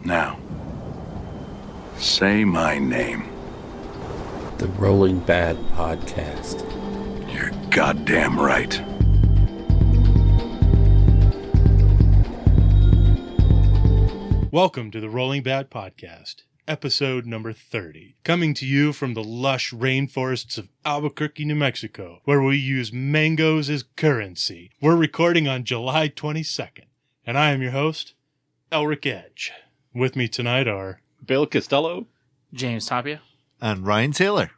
Now, say my name. The Rolling Bad Podcast. You're goddamn right. Welcome to the Rolling Bad Podcast, episode number 30, coming to you from the lush rainforests of Albuquerque, New Mexico, where we use mangoes as currency. We're recording on July 22nd, and I am your host, Elric Edge. With me tonight are Bill Costello, James Tapia, and Ryan Taylor.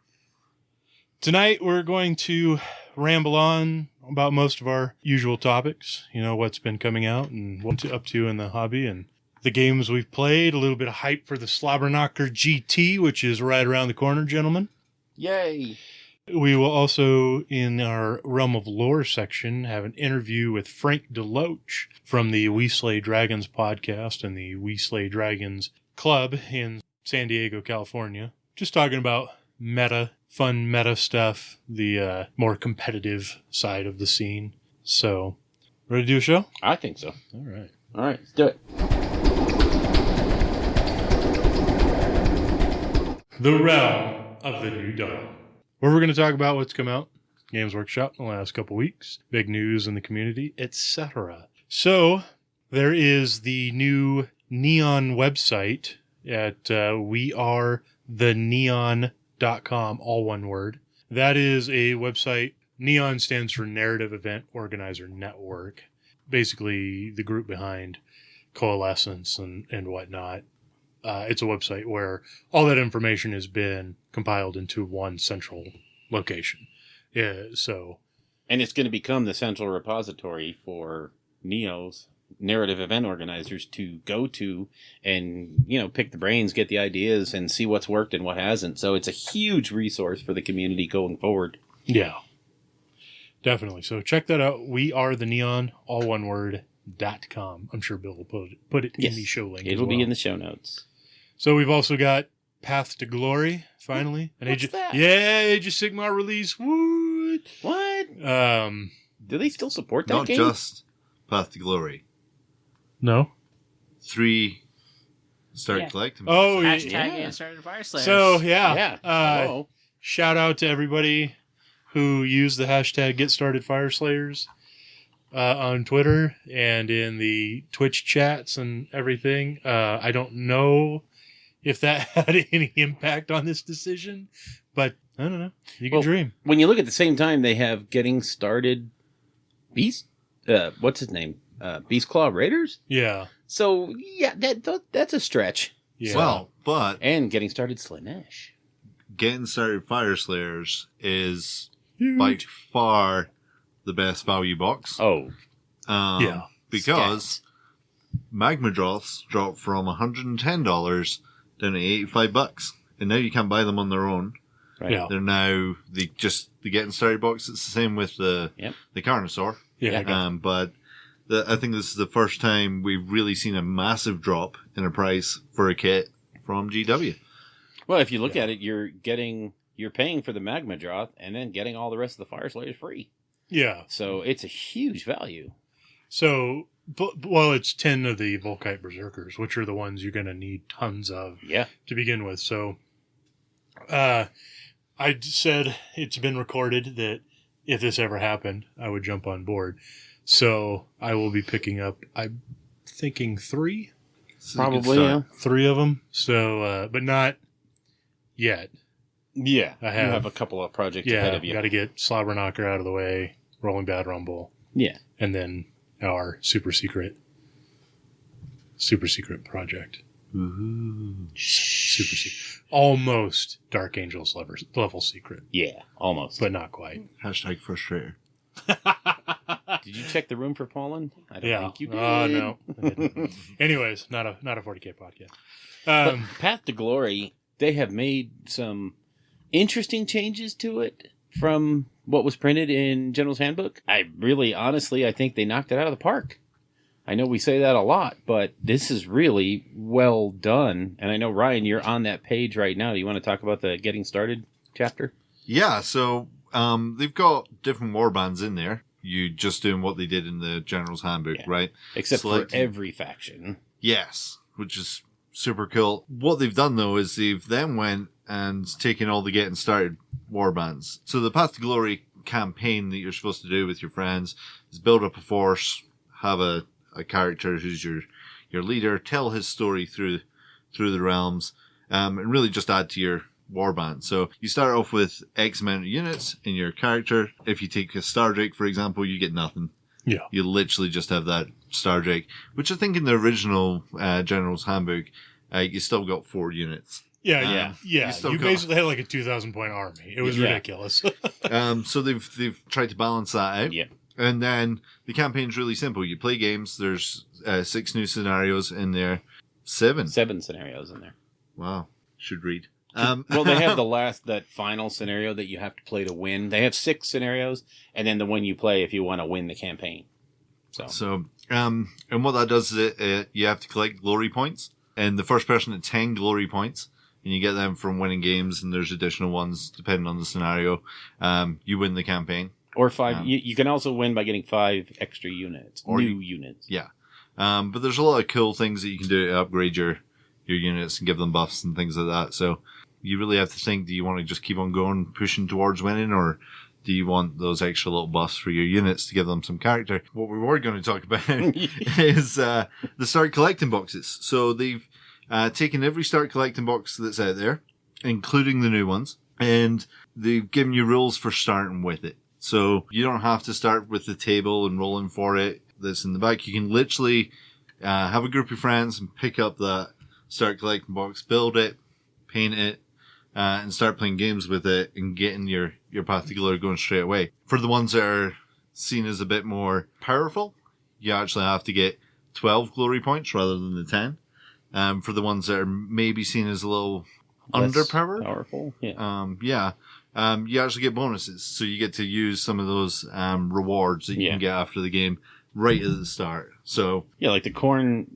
Tonight we're going to ramble on about most of our usual topics, what's been coming out and what's up to in the hobby and the games we've played, a little bit of hype for the Slobberknocker GT, which is right around the corner, gentlemen. Yay! We will also, in our Realm of Lore section, have an interview with Frank DeLoach from the We Slay Dragons podcast and the We Slay Dragons Club in San Diego, California. Just talking about fun meta stuff, the more competitive side of the scene. So, ready to do a show? I think so. All right, let's do it. The Realm of the New Dawn, where we're going to talk about what's come out, Games Workshop in the last couple weeks, big news in the community, etc. So, there is the new Neon website at wearetheneon.com, all one word. That is a website. Neon stands for Narrative Event Organizer Network, basically the group behind Coalescence and whatnot. It's a website where all that information has been compiled into one central location. Yeah, so, and it's going to become the central repository for Neo's narrative event organizers to go to and, pick the brains, get the ideas, and see what's worked and what hasn't. So it's a huge resource for the community going forward. Yeah, definitely. So check that out. WeAreTheNeon, all one word, .com. I'm sure Bill will put it in the show link. It'll be in the show notes. So we've also got Path to Glory, finally. What's that? Yeah, Age of Sigmar release. What? Do they still support that Not game? just Path to Glory. No? 3 started collecting. Oh, hashtag yeah. and started Fire Slayers. So, Yeah. Shout out to everybody who used the hashtag GetStartedFireSlayers on Twitter and in the Twitch chats and everything. I don't know if that had any impact on this decision, but I don't know. You can dream. When you look at the same time, they have Getting Started Beast. What's his name? Beast Claw Raiders? Yeah. So, yeah, that's a stretch. Yeah. Well, but And Getting Started Slaanesh. Getting Started Fire Slayers is Huge. by far the best value box. Oh. Yeah. Because Magma Droths dropped from $110 down to $85. And now you can't buy them on their own. Right. Yeah. They're now the Getting Started box. It's the same with the Carnosaur. Yeah. But I think this is the first time we've really seen a massive drop in a price for a kit from GW. Well, if you look at it, you're paying for the Magma Droth and then getting all the rest of the Fire Slayers free. Yeah. So it's a huge value. So, it's 10 of the Volkite Berserkers, which are the ones you're going to need tons of to begin with. So, I said it's been recorded that if this ever happened, I would jump on board. So, I will be picking up, I'm thinking 3? Probably, yeah. 3 of them. So, but not yet. Yeah. I You have a couple of projects ahead of you. Got to get Slobberknocker out of the way, Rolling Bad Rumble. Yeah. And then our super secret project. Ooh. Super secret. Almost Dark Angels level secret. Yeah, almost. But not quite. Hashtag frustrator. Did you check the room for Fallen? I don't think you did. No. I didn't. Anyways, not a 40K podcast. But Path to Glory, they have made some interesting changes to it from what was printed in General's Handbook. I think they knocked it out of the park. I know we say that a lot, but this is really well done. And I know, Ryan, you're on that page right now. Do you want to talk about the Getting Started chapter? Yeah, so they've got different warbands in there. You just doing what they did in the General's Handbook, right? Except for every faction. Yes, which is super cool. What they've done, though, is they've then went and taken all the getting started warbands. So the Path to Glory campaign that you're supposed to do with your friends is build up a force, have a character who's your leader, tell his story through the realms, and really just add to your warband. So you start off with X amount of units in your character. If you take a Star Drake, for example, you get nothing. Yeah. You literally just have that Star Drake, which I think in the original General's Handbook, you still got 4 units. Yeah. You still got- basically had like a 2,000 point army. It was ridiculous. So they've tried to balance that out. Yeah. And then the campaign's really simple. You play games. There's 6 new scenarios in there. 7. 7 scenarios in there. Wow. Should read. Well, they have that final scenario that you have to play to win. They have 6 scenarios, and then the one you play if you want to win the campaign. So and what that does is you have to collect glory points, and the first person at 10 glory points, and you get them from winning games, and there's additional ones depending on the scenario. You win the campaign. Or 5. You can also win by getting 5 extra units, new units. Yeah. But there's a lot of cool things that you can do to upgrade your units and give them buffs and things like that. So you really have to think, do you want to just keep on going, pushing towards winning, or do you want those extra little buffs for your units to give them some character? What we were going to talk about is the start collecting boxes. So they've taken every start collecting box that's out there, including the new ones, and they've given you rules for starting with it. So you don't have to start with the table and rolling for it that's in the back. You can literally have a group of friends and pick up that start collecting box, build it, paint it, and start playing games with it and getting your Path to Glory going straight away. For the ones that are seen as a bit more powerful, you actually have to get 12 glory points rather than the 10. For the ones that are maybe seen as a little Less underpowered, powerful. Yeah. you actually get bonuses. So you get to use some of those rewards that you can get after the game right at the start. So Yeah, like the corn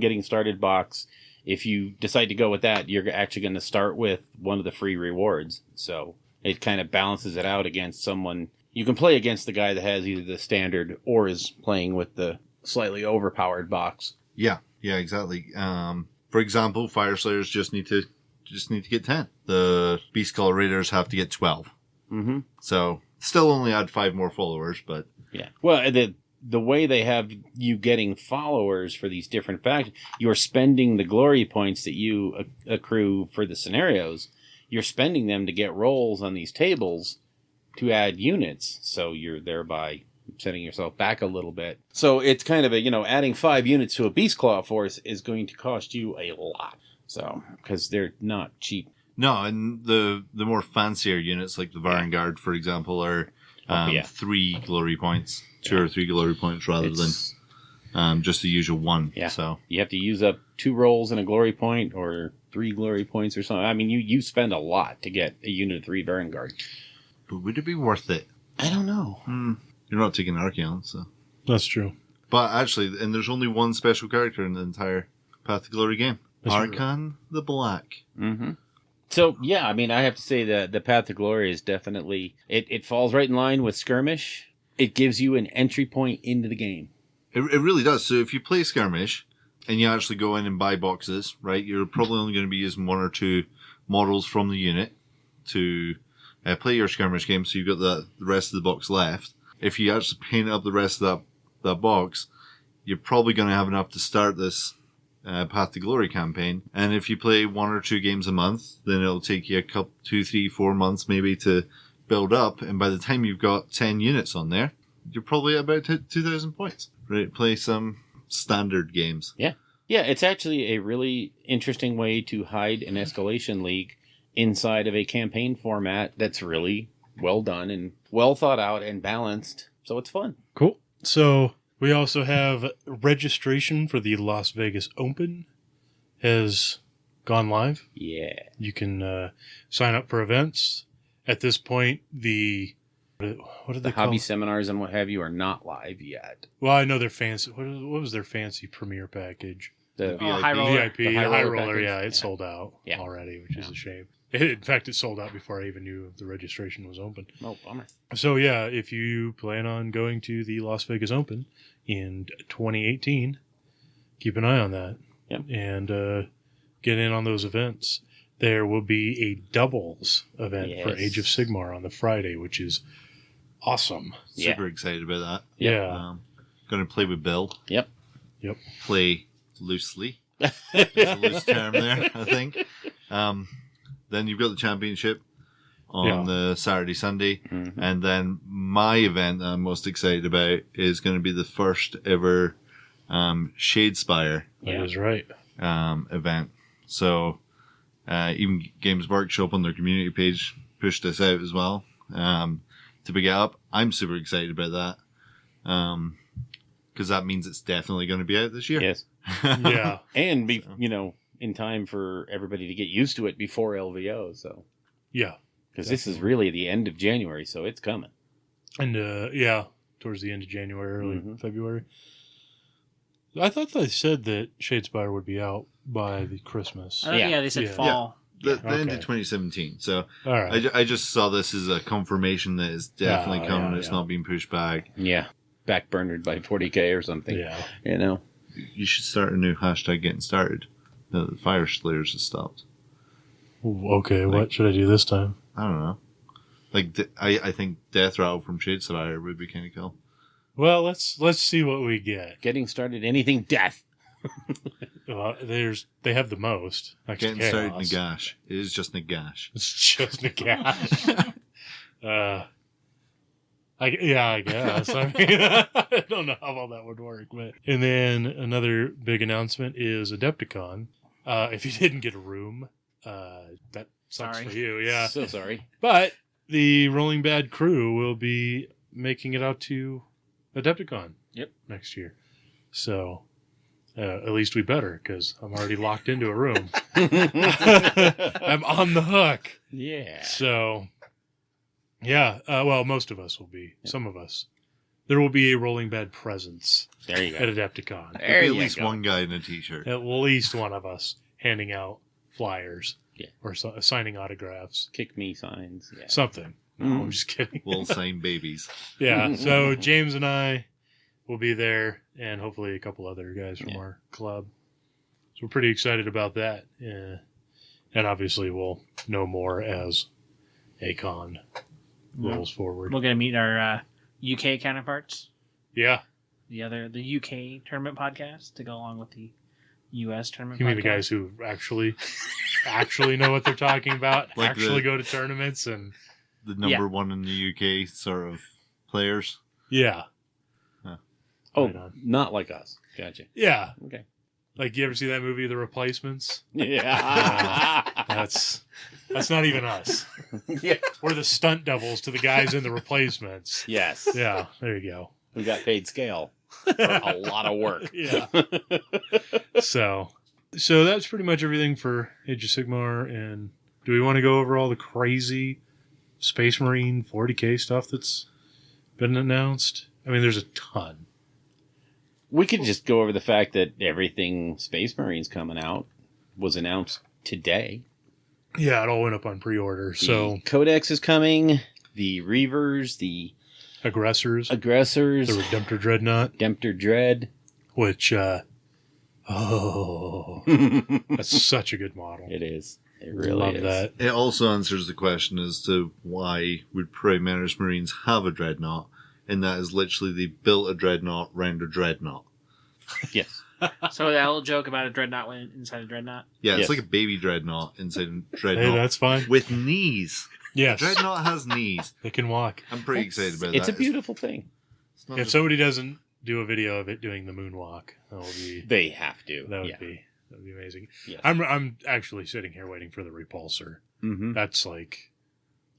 getting started box. If you decide to go with that, you're actually going to start with one of the free rewards. So it kind of balances it out against someone. You can play against the guy that has either the standard or is playing with the slightly overpowered box. yeah, exactly. For example, Fire Slayers just need to get 10. The Beast Color Raiders have to get 12. Mm-hmm. So still only add 5 more followers, but Yeah. Well, the way they have you getting followers for these different factions, you're spending the glory points that you accrue for the scenarios. You're spending them to get rolls on these tables to add units. So you're thereby setting yourself back a little bit. So it's kind of adding 5 units to a Beast Claw force is going to cost you a lot. So, because they're not cheap. no, and the more fancier units like the Vanguard, for example, are 3 glory points, 2 or 3 glory points rather than just the usual 1. Yeah. So You have to use up 2 rolls and a glory point or 3 glory points or something. I mean, you spend a lot to get a unit of 3 Vanguard. but would it be worth it? I don't know. You're not taking Archeon, so. That's true. But actually, and there's only one special character in the entire Path to Glory game. That's Archon the Black. Mm-hmm. So, yeah, I mean, I have to say that the Path to Glory is definitely... It falls right in line with Skirmish. It gives you an entry point into the game. It really does. So if you play Skirmish, and you actually go in and buy boxes, right, you're probably only going to be using 1 or 2 models from the unit to play your Skirmish game, so you've got the rest of the box left. If you actually paint up the rest of that box, you're probably going to have enough to start this Path to Glory campaign. And if you play 1 or 2 games a month, then it'll take you 2, 3, 4 months maybe to build up. And by the time you've got 10 units on there, you're probably at about 2,000 points. Right? Play some standard games. Yeah. Yeah, it's actually a really interesting way to hide an escalation league inside of a campaign format that's really well done and well thought out and balanced. So it's fun. Cool. So we also have registration for the Las Vegas Open has gone live. Yeah. You can sign up for events. At this point, what did they The call hobby it? seminars and what have you are not live yet. Well, I know they're fancy. What was their fancy premiere package? The High roller. VIP, The the high high roller roller, package. yeah, it Yeah. sold out Yeah. already, which is Yeah. a shame. In fact, it sold out before I even knew the registration was open. Oh, bummer. So yeah, if you plan on going to the Las Vegas Open in 2018, keep an eye on that. Yep. And get in on those events. There will be a doubles event for Yes. Age of Sigmar on the Friday, which is awesome. Super excited about that. Yeah. Going to play with Bill. Yep. Play loosely. It's a loose term there, I think. Then you've got the championship on the Saturday, Sunday. Mm-hmm. And then my event that I'm most excited about is going to be the first ever Shadespire That is right. event. So even Games Workshop on their community page pushed this out as well to pick it up. I'm super excited about that because that means it's definitely going to be out this year. Yes. Yeah. And be in time for everybody to get used to it before LVO. So Yeah. because this is really the end of January, so it's coming. And towards the end of January, early Mhm. February. I thought they said that Shadespire would be out by the Christmas. Yeah. They said Yeah. fall. The Okay. end of 2017. So All right. I just saw this as a confirmation that it's definitely Yeah, coming. yeah, It's yeah. not being pushed back. Yeah. Backburnered by 40K or something. Yeah. You should start a new hashtag getting started. The fire slayers has stopped. Ooh, okay, what should I do this time? I don't know. Like I think Death Rattle from Shadespire would be kind of cool. Well, let's see what we get. Getting started, anything death. They have the most. Next to Getting started Chaos. Nagash. It is just Nagash. It's just Nagash. I guess. I mean, I don't know how well that would work. But and then another big announcement is Adepticon. If you didn't get a room, that sucks Sorry. for you. Yeah. So sorry. But the Rolling Bad crew will be making it out to Adepticon. Yep. Next year. So at least we better, because I'm already locked into a room. I'm on the hook. Yeah. So, yeah. Well, most of us will be. Some of us. There will be a Rolling Bad presence There you at go. Adepticon. There There'll be you at least go. one guy in a t-shirt. At least one of us handing out flyers. Yeah. Or signing autographs. Kick me signs. Yeah. Something. No, I'm just kidding. We'll sign babies. Yeah. So James and I will be there, and hopefully a couple other guys from Yeah. our club. So we're pretty excited about that. Yeah. And obviously we'll know more as ACON rolls forward. We're gonna meet our UK counterparts. Yeah. The UK tournament podcast to go along with the US tournament. You mean podcast. the guys who actually know what they're talking about, Like actually the- go to tournaments, and The number one in the UK sort of players. yeah. Oh, Right on. not like us. Gotcha. Yeah. Okay. Like, you ever see that movie, The Replacements? Yeah. That's not even us. Yeah. We're the stunt doubles to the guys in The Replacements. Yes. Yeah, there you go. We got paid scale for a lot of work. Yeah. So that's pretty much everything for Age of Sigmar. And do we want to go over all the crazy Space Marine 40K stuff that's been announced? I mean, there's a ton. We could just go over the fact that everything Space Marines coming out was announced today. Yeah, it all went up on pre-order. The So Codex is coming. The Reavers, the Aggressors, Aggressors, the Redemptor Dreadnought, Redemptor Dread. which, that's such a good model. It is. It really Love is. that. It also answers the question as to why would Primaris Marines have a dreadnought, and that is literally they built a dreadnought round a dreadnought. Yes. So that little joke about a dreadnought went inside a dreadnought. Yeah, it's Yes. like a baby dreadnought inside a Hey, dreadnought that's fine. with knees. Yes, Dreadnought has knees. they can walk. I'm pretty excited about It's that. a beautiful thing. It's not If just- somebody doesn't do a video of it doing the moonwalk, that would be They have to. that would yeah. be amazing. Yes. I'm actually sitting here waiting for the repulsor. Mhm. That's like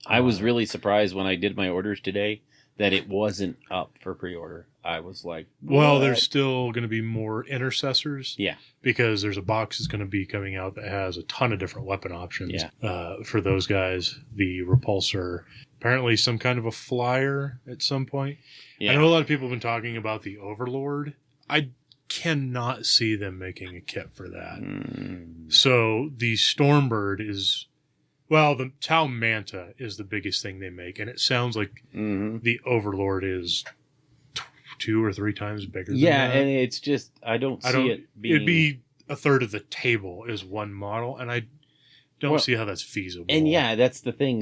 I was really surprised when I did my orders today that it wasn't up for pre-order. I was like, well, what? there's still going to be more intercessors. Yeah. Because there's a box that's going to be coming out that has a ton of different weapon options. Yeah. For those guys, the repulsor, apparently some kind of a flyer at some point. Yeah. I know a lot of people have been talking about the Overlord. I cannot see them making a kit for that. Mm. So the Stormbird is, well, the Tau Manta is the biggest thing they make, and it sounds like Mhm. the Overlord is 2 or 3 times bigger. Yeah, than that. and it's just I don't see it being. It'd be a third of the table is one model, and I don't see how that's feasible. And yeah, that's the thing.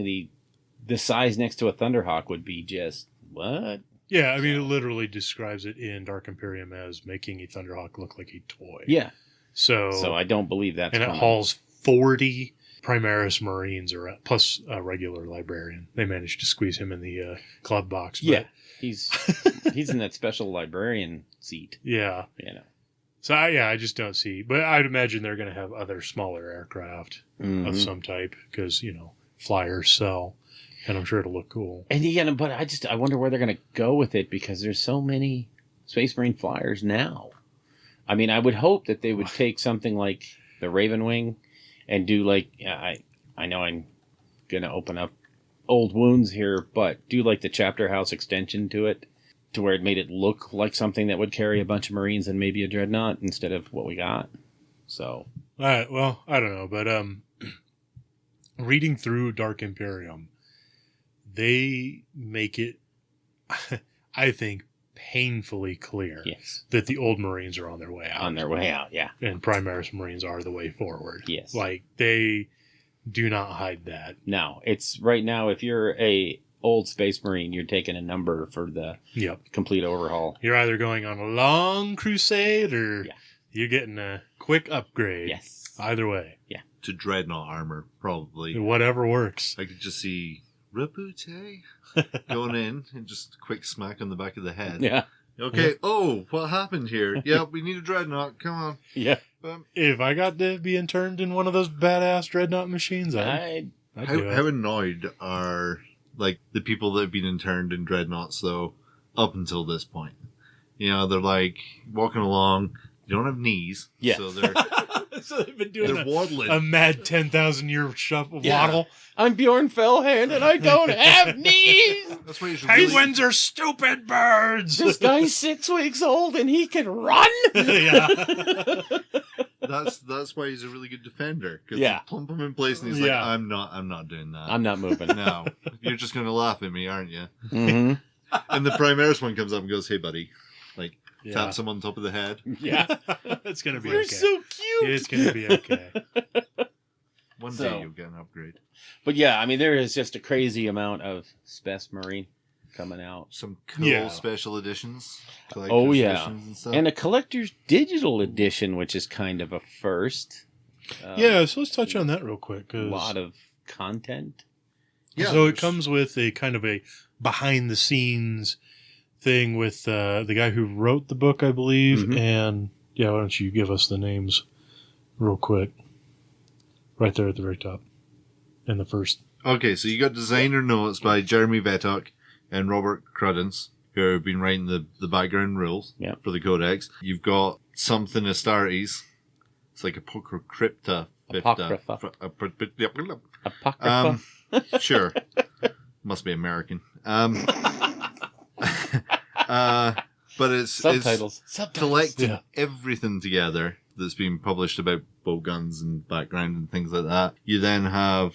The size next to a Thunderhawk would be just what? Yeah, I mean, it literally describes it in Dark Imperium as making a Thunderhawk look like a toy. Yeah. So I don't believe that's and it coming. hauls 40 Primaris Marines around, plus a regular librarian. They managed to squeeze him in the club box. But, Yeah, he's in that special librarian seat. Yeah. You know. So, I just don't see. But I'd imagine they're going to have other smaller aircraft of some type because, flyers sell. And I'm sure it'll look cool. And yeah, but I wonder where they're going to go with it because there's so many Space Marine flyers now. I mean, I would hope that they would take something like the Raven Wing and do like, I know I'm going to open up old wounds here, but do like the Chapter House extension to it to where it made it look like something that would carry a bunch of Marines and maybe a Dreadnought instead of what we got. So. All right, well, I don't know, but reading through Dark Imperium, they make it, I think, painfully clear that the old Marines are on their way out. On their way out, yeah. And Primaris Marines are the way forward. Yes. Like, they do not hide that. No, it's right now, if you're a old Space Marine, you're taking a number for the complete overhaul. You're either going on a long crusade or you're getting a quick upgrade. Yes. Either way. Yeah. To Dreadnought armor, probably. Whatever works. I could just see Rapute going in and just a quick smack on the back of the head. Yeah. Okay. Oh, what happened here? Yeah, we need a Dreadnought. Come on. Yeah. If I got to be interned in one of those badass Dreadnought machines, I'd do it. How annoyed are like the people that have been interned in Dreadnoughts though up until this point? They're like walking along. They don't have knees. Yeah. So they're So they've been doing waddling. a mad 10,000 year waddle. I'm Bjorn Fellhand and I don't have knees. That's why you should Penguins are stupid birds. This guy's 6 weeks old and he can run. Yeah. That's why he's a really good defender. Because Yeah. you plump him in place and he's like, I'm not doing that. I'm not moving. No. You're just going to laugh at me, aren't you? Mm-hmm. And the Primaris one comes up and goes, hey, buddy. Like, Yeah. taps him on top of the head. Yeah. It's going to be You're okay. so cute. It's going to be okay. One day you'll get an upgrade. But yeah, I mean, there is just a crazy amount of Space Marine coming out. Some cool Yeah. special editions. Oh, yeah. Editions and stuff. And a collector's digital edition, which is kind of a first. Yeah, so let's touch on that real quick. A lot of content. Yeah, So it there's- comes with a kind of a behind the scenes thing with the guy who wrote the book, I believe. Mhm. And why don't you give us the names real quick? Right there at the very top. In the first. Okay, so you got designer notes by Jeremy Vettock and Robert Cruddens, who have been writing the background rules for the Codex. You've got something Astartes. It's like Apocrypta. Apocrypha. Um, sure. Must be American. But it's Subtitles. collecting everything together that's been published about bow guns and background and things like that. You then have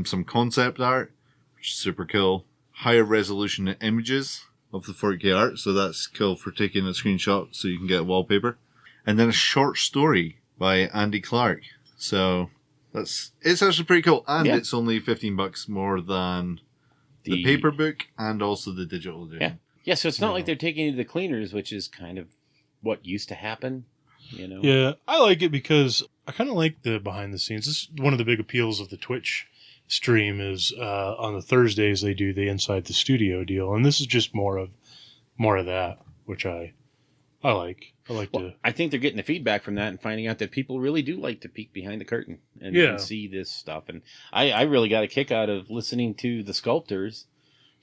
some concept art, which is super cool. Higher resolution images of the 4K art, so that's cool for taking a screenshot so you can get wallpaper. And then a short story by Andy Clark. So it's actually pretty cool. And it's only $15 more than the paper book and also the digital edition. Yeah, so it's not like they're taking you to the cleaners, which is kind of what used to happen, Yeah, I like it because I kind of like the behind the scenes. This is one of the big appeals of the Twitch stream is on the Thursdays they do the Inside the Studio deal, and this is just more of that, which I like. I think they're getting the feedback from that and finding out that people really do like to peek behind the curtain and see this stuff. And I really got a kick out of listening to the sculptors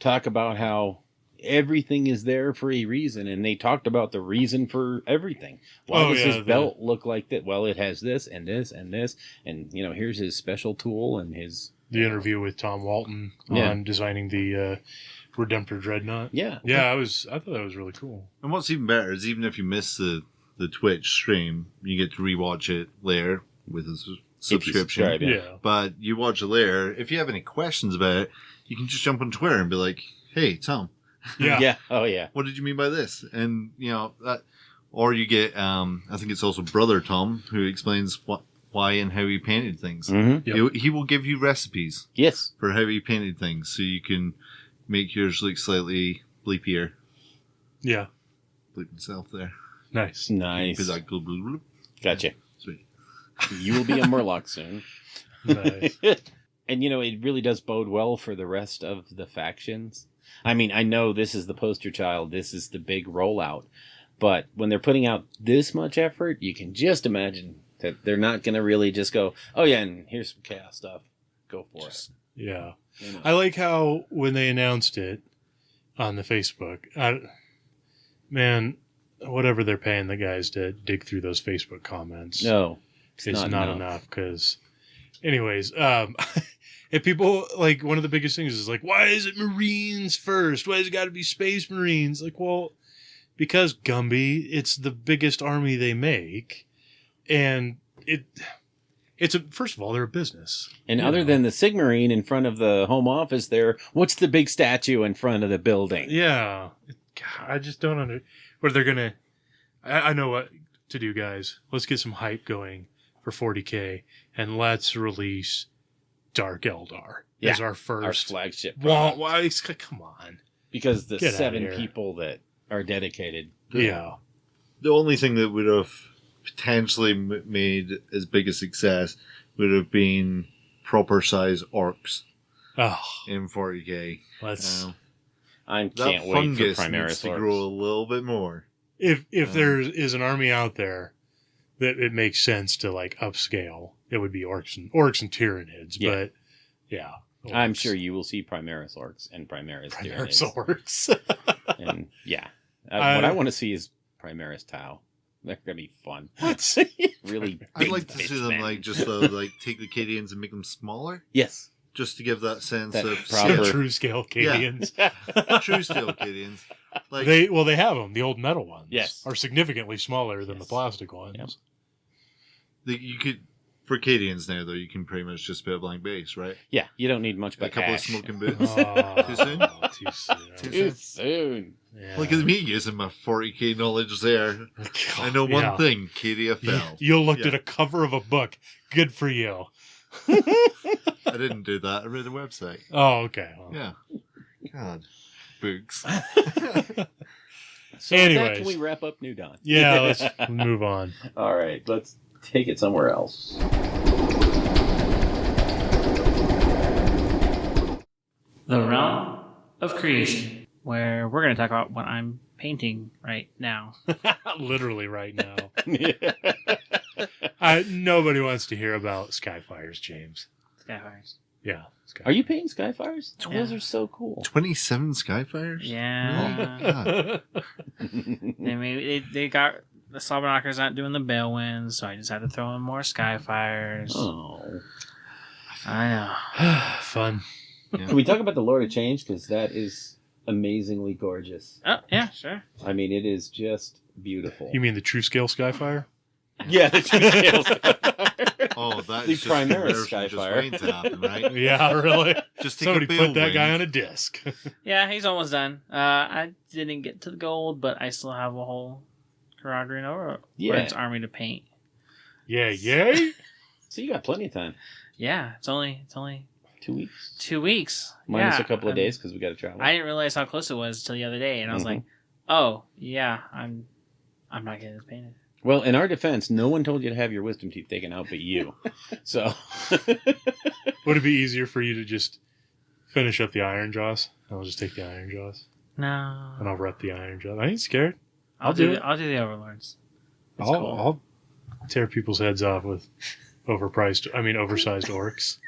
talk about how everything is there for a reason, and they talked about the reason for everything. Why does his belt look like that? Well, it has this and this and this, and here's his special tool and his interview with Tom Walton on designing the Redemptor Dreadnought. Yeah, I thought that was really cool. And what's even better is even if you miss the Twitch stream, you get to rewatch it later with a subscription. Yeah. But you watch it later. If you have any questions about it, you can just jump on Twitter and be like, "Hey, Tom." Yeah. Oh, yeah. What did you mean by this? And, Or you get, I think it's also Brother Tom, who explains why and how he painted things. Mm-hmm. Yep. He will give you recipes Yes. for how he painted things, so you can make yours look slightly bleepier. Yeah. Bleep himself there. Nice. Nice. Be like, bloop, bloop, bloop. Gotcha. Sweet. You will be a Murloc soon. Nice. And, it really does bode well for the rest of the factions. I mean, I know this is the poster child. This is the big rollout. But when they're putting out this much effort, you can just imagine that they're not going to really just go, oh, yeah, and here's some chaos stuff. Go for it. Yeah. I like how when they announced it on the Facebook, man, whatever they're paying the guys to dig through those Facebook comments. No. It's not enough because, anyways, and people, like, one of the biggest things is like, why is it Marines first? Why has it got to be Space Marines? Like, well, because Gumby, it's the biggest army they make, and first of all, they're a business. And other than the Sigmarine in front of the home office there, what's the big statue in front of the building? Yeah. God, I just don't understand. What they're going to, I know what to do, guys. Let's get some hype going for 40K, and let's release Dark Eldar as our first. Our flagship. Why? Come on. Because the Get outta 7 here. people that are dedicated. Yeah. The only thing that would have potentially made as big a success would have been proper size orcs Oh, in 40K. let's. I That can't wait for fungus needs Primaris to Orcs. grow a little bit more. If there is an army out there that it makes sense to like upscale, it would be orcs and Tyranids. Yeah. But yeah, I'm orcs. sure you will see Primaris Orcs and Primaris Primaris Tyranids. orcs. And yeah. What I want to see is Primaris Tau. They're going to be fun. What? Really I'd big like to see them bitch men. take the Cadians and make them smaller, Yes. just to give that sense That of proper- True scale Cadians. true steel Cadians. Like They have them. The old metal ones, Yes. are significantly smaller than the Yes. plastic ones. Yep. you could for Cadians now though, you can pretty much just put a blank base, right? Yeah, you don't need much but A couple cash. of smoking boots. Oh, Too soon? Too soon. Too soon. Yeah. Look at me using my 40K knowledge there. I know one Yeah. thing, Cadia fell. You looked Yeah. at a cover of a book. Good for you. I didn't do that. I read a website. Oh, okay. Well, Yeah. God. Books. So with that, Anyways. can we wrap up New Dawn? Yeah, let's move on. All right, let's take it somewhere else. The Realm of Creation, where we're going to talk about what I'm painting right now. Literally right now. Nobody wants to hear about Skyfires, James. Skyfires. Yeah. Are you painting Skyfires? Yeah. Those are so cool. 27 Skyfires? Yeah. Oh, they got the Slobberknockers not doing the Balewinds, so I just had to throw in more Skyfires. Oh. I know. Fun. Can we talk about the Lord of Change? Because that is amazingly gorgeous. Oh, yeah, sure. I mean, it is just beautiful. You mean the true scale Skyfire? Yeah, the two scales. Oh, that's The just Primaris just Skyfire. waiting to happen, right? Yeah, really? Just take Somebody a put that guy Balewing. on a disc. Yeah, he's almost done. I didn't get to the gold, but I still have a whole Caradrian over Yeah. its army to paint. Yeah, yay? So you got plenty of time. Yeah, it's only 2 weeks. 2 weeks. Minus Yeah, a couple of I'm- days because we got to travel. I didn't realize how close it was till the other day, and I was Mhm. like, "Oh, yeah, I'm not getting this painted." Well, in our defense, no one told you to have your wisdom teeth taken out but you. So, Would it be easier for you to just finish up the Iron Jaws? I'll just take the Iron Jaws No, and I'll rep the Iron Jaws. I ain't scared. I'll do do it. I'll do the Overlords. It's I'll, cool. I'll tear people's heads off with oversized orcs.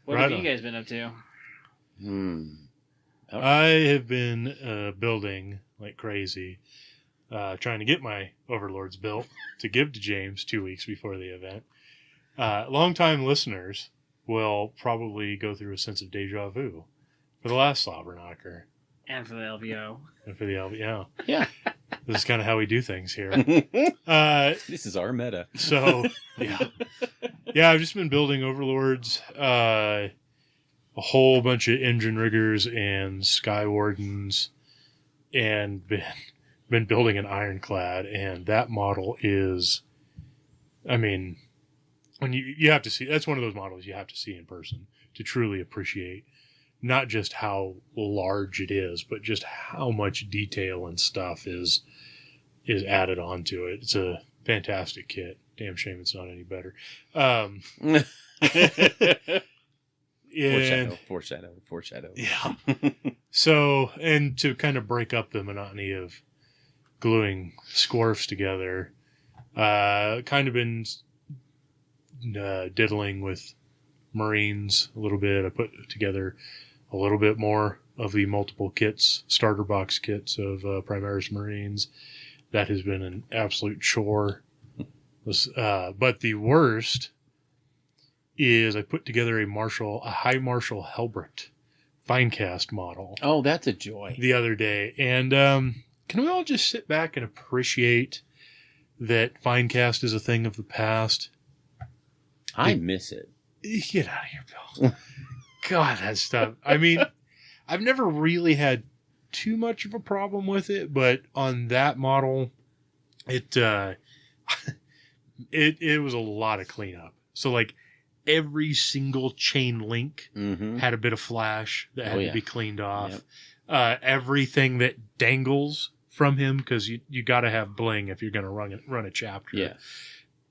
What Right have on. you guys been up to? I have been building like crazy, trying to get my Overlords built to give to James 2 weeks before the event. Longtime listeners will probably go through a sense of deja vu for the last Slobberknocker And for the LVO. and for the LV. Yeah. This is kind of how we do things here. This is our meta. So, yeah, I've just been building Overlords, a whole bunch of engine riggers and Sky Wardens, and been building an ironclad, and that model is, I mean, when you have to see, that's one of those models you have to see in person to truly appreciate not just how large it is, but just how much detail and stuff is added onto it. It's a fantastic kit. Damn shame it's not any better. Foreshadow. Yeah. So, and to kind of break up the monotony of gluing scorfs together, kind of been diddling with Marines a little bit. I put together a little bit more of the multiple kits, starter box kits of Primaris Marines. That has been an absolute chore. But the worst is I put together a High Marshal Helbert Finecast model. Oh, that's a joy. The other day. And can we all just sit back and appreciate that Finecast is a thing of the past? I miss it. Get out of here, Bill. God, that stuff. I mean, I've never really had too much of a problem with it, but on that model, it was a lot of cleanup. So, like, every single chain link had a bit of flash that had to be cleaned off. Yep. Everything that dangles from him, because you got to have bling if you're going to run a chapter.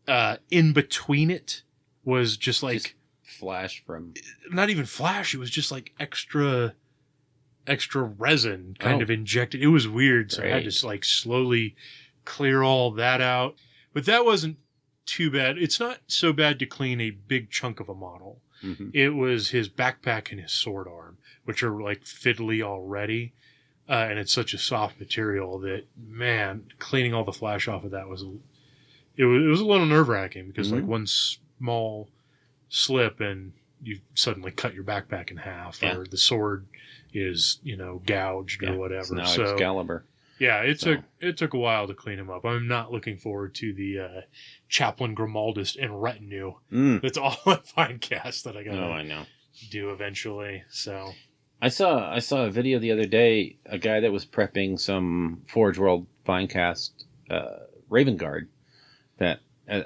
Yeah. In between it was just like flash from, not even flash. It was just like extra resin kind of injected. It was weird. So I had to like slowly clear all that out, but that wasn't too bad. It's not so bad to clean a big chunk of a model. Mm-hmm. It was his backpack and his sword arm, which are like fiddly already. And it's such a soft material that, man, cleaning all the flash off of that was a little nerve wracking because like one small slip and you suddenly cut your backpack in half, or the sword is, gouged or whatever. It's now Excalibur. Yeah, it took a while to clean him up. I'm not looking forward to the Chaplain Grimaldist and retinue. That's all on Finecast that I gotta do eventually. So I saw a video the other day, a guy that was prepping some Forge World Finecast Raven Guard, that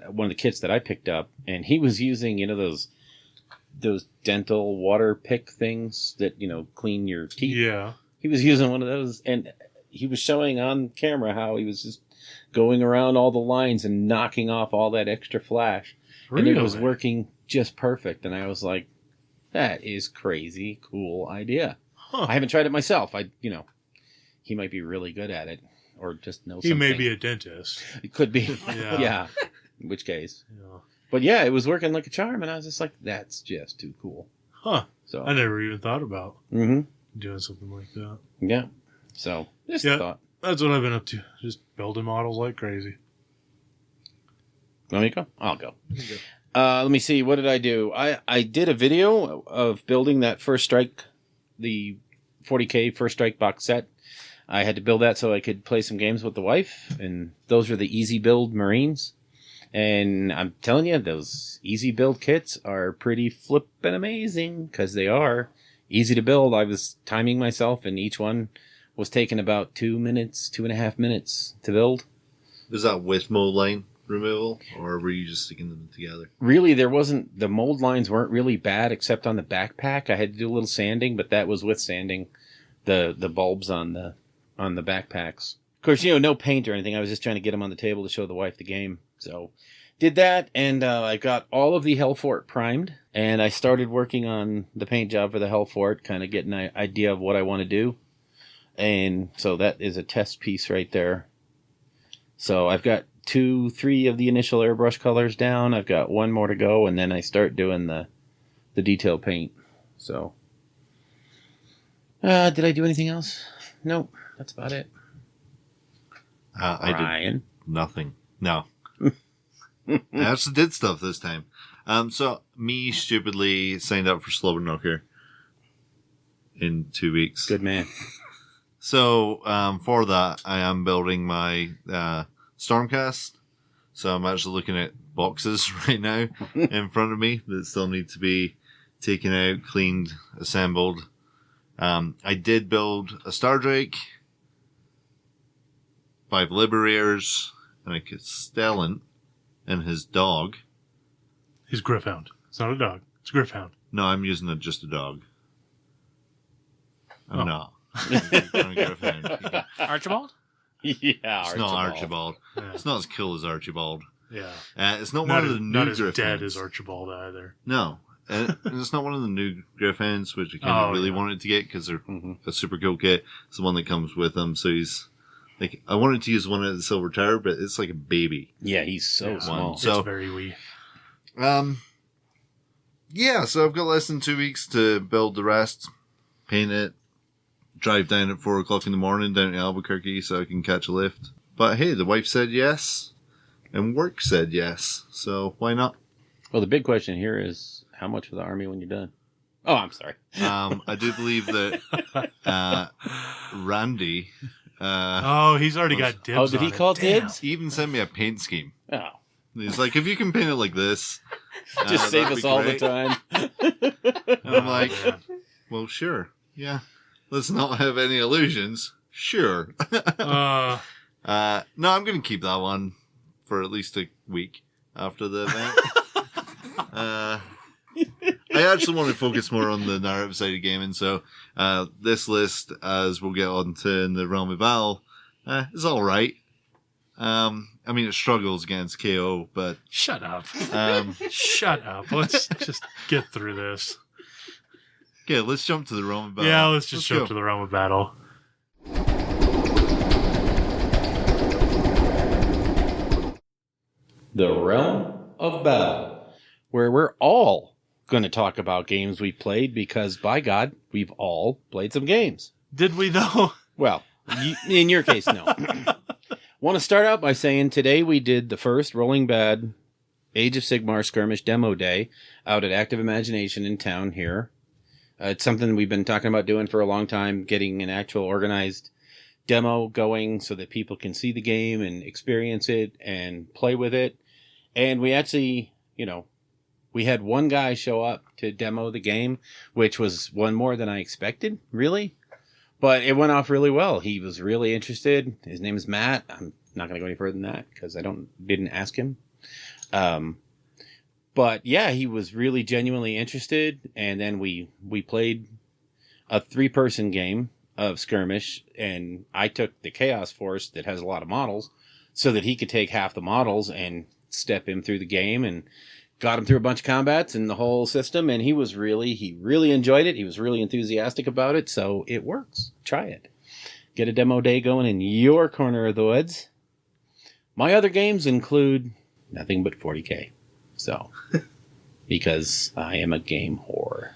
one of the kits that I picked up, and he was using those dental water pick things that clean your teeth. Yeah, he was using one of those, and he was showing on camera how he was just going around all the lines and knocking off all that extra flash, and it was working just perfect. And I was like, that is crazy cool idea. I haven't tried it myself. He might be really good at it, or just know something. He may be a dentist. It could be. Yeah. In which case. Yeah. But yeah, it was working like a charm, and I was just like, that's just too cool. Huh. So I never even thought about doing something like that. Yeah. So just a thought. That's what I've been up to. Just building models like crazy. Want me to go? I'll go. Let me see. What did I do? I did a video of building that First Strike, the 40K First Strike box set. I had to build that so I could play some games with the wife, and those are the easy build Marines. And I'm telling you, those easy build kits are pretty flippin' amazing, because they are easy to build. I was timing myself, and each one was taking about 2.5 minutes to build. Is that with mold line removal, or were you just sticking them together? Really, the mold lines weren't really bad, except on the backpack. I had to do a little sanding, but that was with sanding the bulbs on the backpacks. Of course, no paint or anything. I was just trying to get them on the table to show the wife the game. So did that, and I got all of the Hellfort primed, and I started working on the paint job for the Hellfort, kind of getting an idea of what I want to do. And so that is a test piece right there. So I've got 2-3 of the initial airbrush colors down. I've got one more to go, and then I start doing the detail paint. So did I do anything else? Nope, that's about it. I did nothing. No. I actually did stuff this time. So me stupidly signed up for Slobberknocker in 2 weeks. Good man. So for that, I am building my Stormcast. So I'm actually looking at boxes right now in front of me that still need to be taken out, cleaned, assembled. I did build a Stardrake. 5 Liberators, and a Castellan, and his dog. He's Griffhound. It's not a dog. It's Griffhound. No, I'm using just a dog. I'm Oh. not. I'm a Griffhound. Archibald? Yeah, It's not Archibald. Yeah. It's not as cool as Archibald. Yeah. It's not, Not one of as, the new not as Griffhounds. dead as Archibald either. No. And it's not one of the new Griffhounds, which I kind of really wanted to get because they're a super cool kit. It's the one that comes with them. So he's like, I wanted to use one at the Silver Tower, but it's like a baby. Yeah, he's so small. It's So- very wee. Yeah, so I've got less than 2 weeks to build the rest, paint it, drive down at 4 o'clock in the morning down to Albuquerque so I can catch a lift. But hey, the wife said yes, and work said yes, so why not? Well, the big question here is, how much for the army when you're done? Oh, I'm sorry. I do believe that Randy He's already got dibs. Oh, did he on it. call Damn. dibs? even sent me a paint scheme. Oh, He's like, if you can paint it like this, just save that'd us be all great. the time. And I'm like, man. well, sure, yeah. Let's not have any illusions. Sure. No, I'm going to keep that one for at least a week after the event. I actually want to focus more on the narrative side of gaming, so this list, as we'll get on to in the Realm of Battle, is all right. I mean, it struggles against KO, but Shut up. um, Shut up. Let's just get through this. yeah, let's jump to the Realm of Battle. Yeah, let's just jump go. to the realm of battle. The Realm of Battle, where we're all going to talk about games we played because, by God, we've all played some games. Did we, though? Well, in your case, no. Want to start out by saying today we did the first Rolling Bad Age of Sigmar Skirmish Demo Day out at Active Imagination in town here. It's something we've been talking about doing for a long time, getting an actual organized demo going so that people can see the game and experience it and play with it. And we actually, we had one guy show up to demo the game, which was one more than I expected, really. But it went off really well. He was really interested. His name is Matt. I'm not going to go any further than that because I didn't ask him. But yeah, he was really genuinely interested. And then we played a 3-person game of skirmish, and I took the Chaos Force that has a lot of models so that he could take half the models and step him through the game, and got him through a bunch of combats and the whole system. And he really enjoyed it. He was really enthusiastic about it. So it works. Try it. Get a demo day going in your corner of the woods. My other games include nothing but 40K. So, because I am a game whore.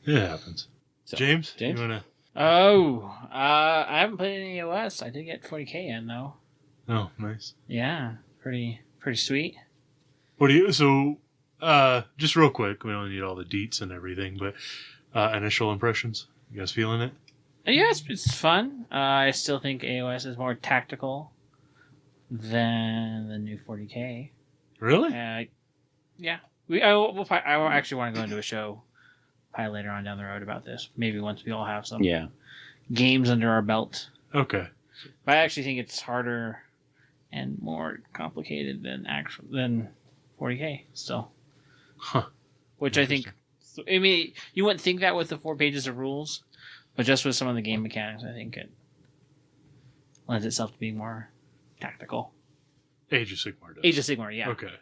It happens. So, James? James? You want Oh, I haven't played any AoS. I did get 40K in, though. to... Oh, nice. Yeah, pretty sweet. What do you... So, just real quick, we don't need all the deets and everything, but initial impressions? You guys feeling it? Yeah, it's fun. I still think AoS is more tactical than the new 40K. Really? Yeah. I actually want to go into a show probably later on down the road about this. Maybe once we all have some games under our belt. Okay. But I actually think it's harder and more complicated than 40K still. Huh. Which I think, I mean, you wouldn't think that with the 4 pages of rules, but just with some of the game mechanics, I think it lends itself to being more tactical. Age of Sigmar does. Age of Sigmar, yeah. Okay. All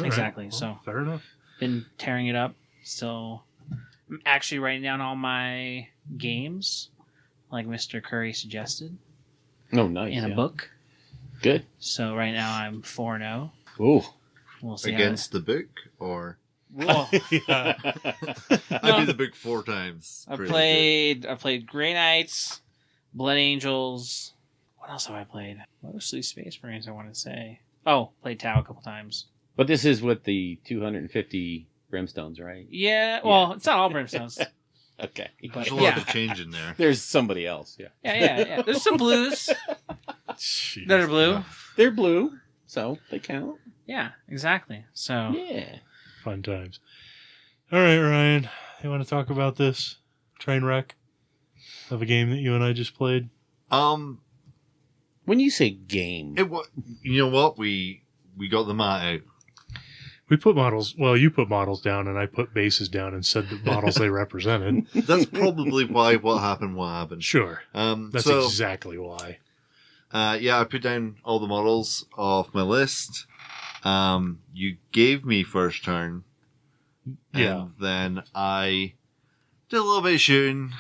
right. Exactly. Well, So fair enough. been tearing it up. So I'm actually writing down all my games, like Mr. Curry suggested, Oh, nice. in a book. Good. So right now I'm 4-0. Ooh. We'll see Against the book, or how Yeah. I do the book 4 times. I Pretty played Grey Knights, Blood Angels. What else have I played? Mostly Space Marines, I want to say. Oh, played Tau a couple times. But this is with the 250 brimstones, right? Yeah, well, it's not all Brimstones. Okay. good. But There's a lot yeah. to change in there. There's somebody else, yeah. Yeah. There's some blues Jeez. that are blue. They're blue, so they count. Yeah, exactly. So Yeah. Fun times. All right, Ryan. You want to talk about this train wreck of a game that you and I just played? When you say game, You know what? We got the mat out. We put models. Well, you put models down, and I put bases down and said the models they represented. That's probably why what happened. Sure, that's So, exactly why. yeah, I put down all the models off my list. You gave me first turn. Yeah. And then I did a little bit of shooting.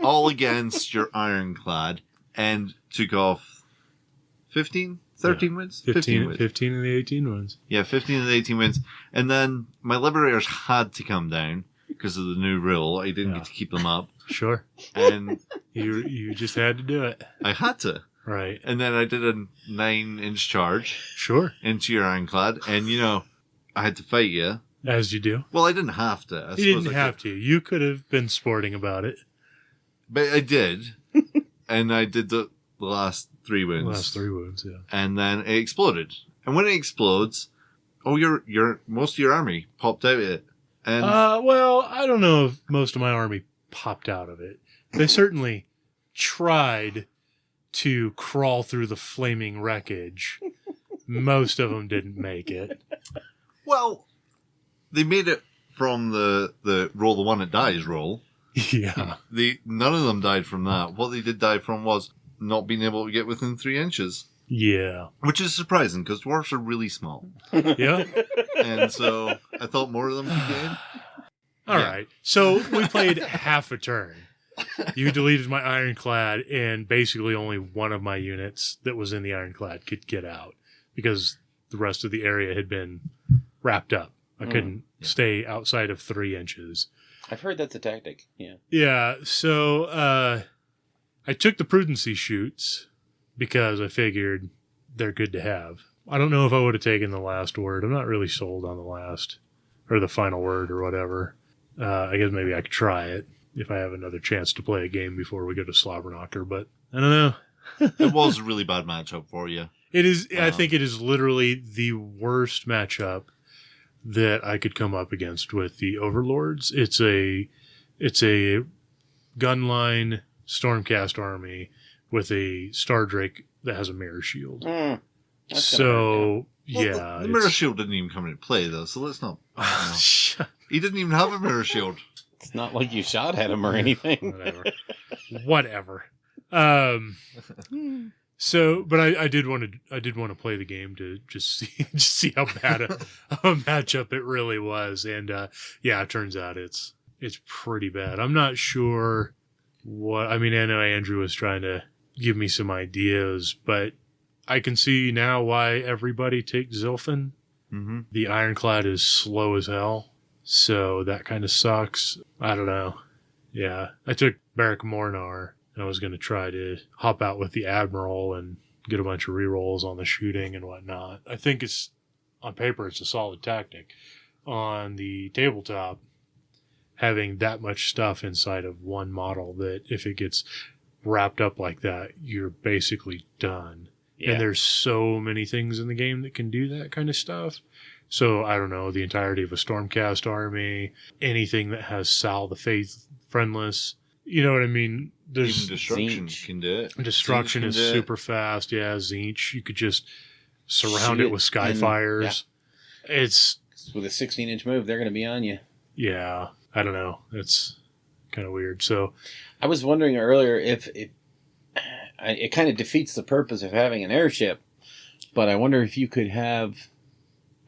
All against your ironclad. And took off 15? 13 wins? 15 wins. 15 of the 18 wins. Yeah, 15 of the 18 wins. And then my Liberators had to come down because of the new rule. I didn't get to keep them up. Sure. And You just had to do it. I had to. Right. And then I did a 9-inch charge Sure. into your ironclad. And, I had to fight you. As you do. Well, I didn't have to. You didn't have to. You could have been sporting about it. But I did. And I did the last 3 wounds. Last 3 wounds, yeah. And then it exploded. And when it explodes, your most of your army popped out of it. And Well, I don't know if most of my army popped out of it. They certainly tried to crawl through the flaming wreckage. Most of them didn't make it. well, they made it from the roll the one that dies roll. Yeah. None of them died from that. What they did die from was not being able to get within 3 inches. Yeah. Which is surprising because dwarves are really small. Yeah. And so I thought more of them could get in. All right. So we played half a turn. You deleted my ironclad, and basically only one of my units that was in the ironclad could get out because the rest of the area had been wrapped up. I couldn't stay outside of 3 inches. I've heard that's a tactic. Yeah. Yeah. So I took the prudency shoots because I figured they're good to have. I don't know if I would have taken the last word. I'm not really sold on the last or the final word or whatever. I guess maybe I could try it if I have another chance to play a game before we go to Slobberknocker, but I don't know. It was a really bad matchup for you. It is. I think it is literally the worst matchup that I could come up against with the Overlords. It's a gunline Stormcast army with a Stardrake that has a mirror shield. So Well, the mirror shield didn't even come into play though, so let's not. He didn't even have a mirror shield. It's not like you shot at him or anything. Whatever. So, but I did want to play the game to just see how bad a matchup it really was, and it turns out it's pretty bad. I'm not sure what I mean. I know Andrew was trying to give me some ideas, but I can see now why everybody takes Zilfin. Mm-hmm. The Ironclad is slow as hell, so that kind of sucks. I don't know. Yeah, I took Barak Mornar. I was going to try to hop out with the Admiral and get a bunch of rerolls on the shooting and whatnot. I think on paper, it's a solid tactic. On the tabletop, having that much stuff inside of one model that if it gets wrapped up like that, you're basically done. Yeah. And there's so many things in the game that can do that kind of stuff. So, I don't know, the entirety of a Stormcast army, anything that has Sal the Faith Friendless. You know what I mean? Even Destruction Tzeentch. can do it. Destruction is super fast. Yeah, Tzeentch. You could just surround it with Skyfires. It's with a 16-inch move, they're going to be on you. Yeah, I don't know. It's kind of weird. So I was wondering earlier if it kind of defeats the purpose of having an airship, but I wonder if you could have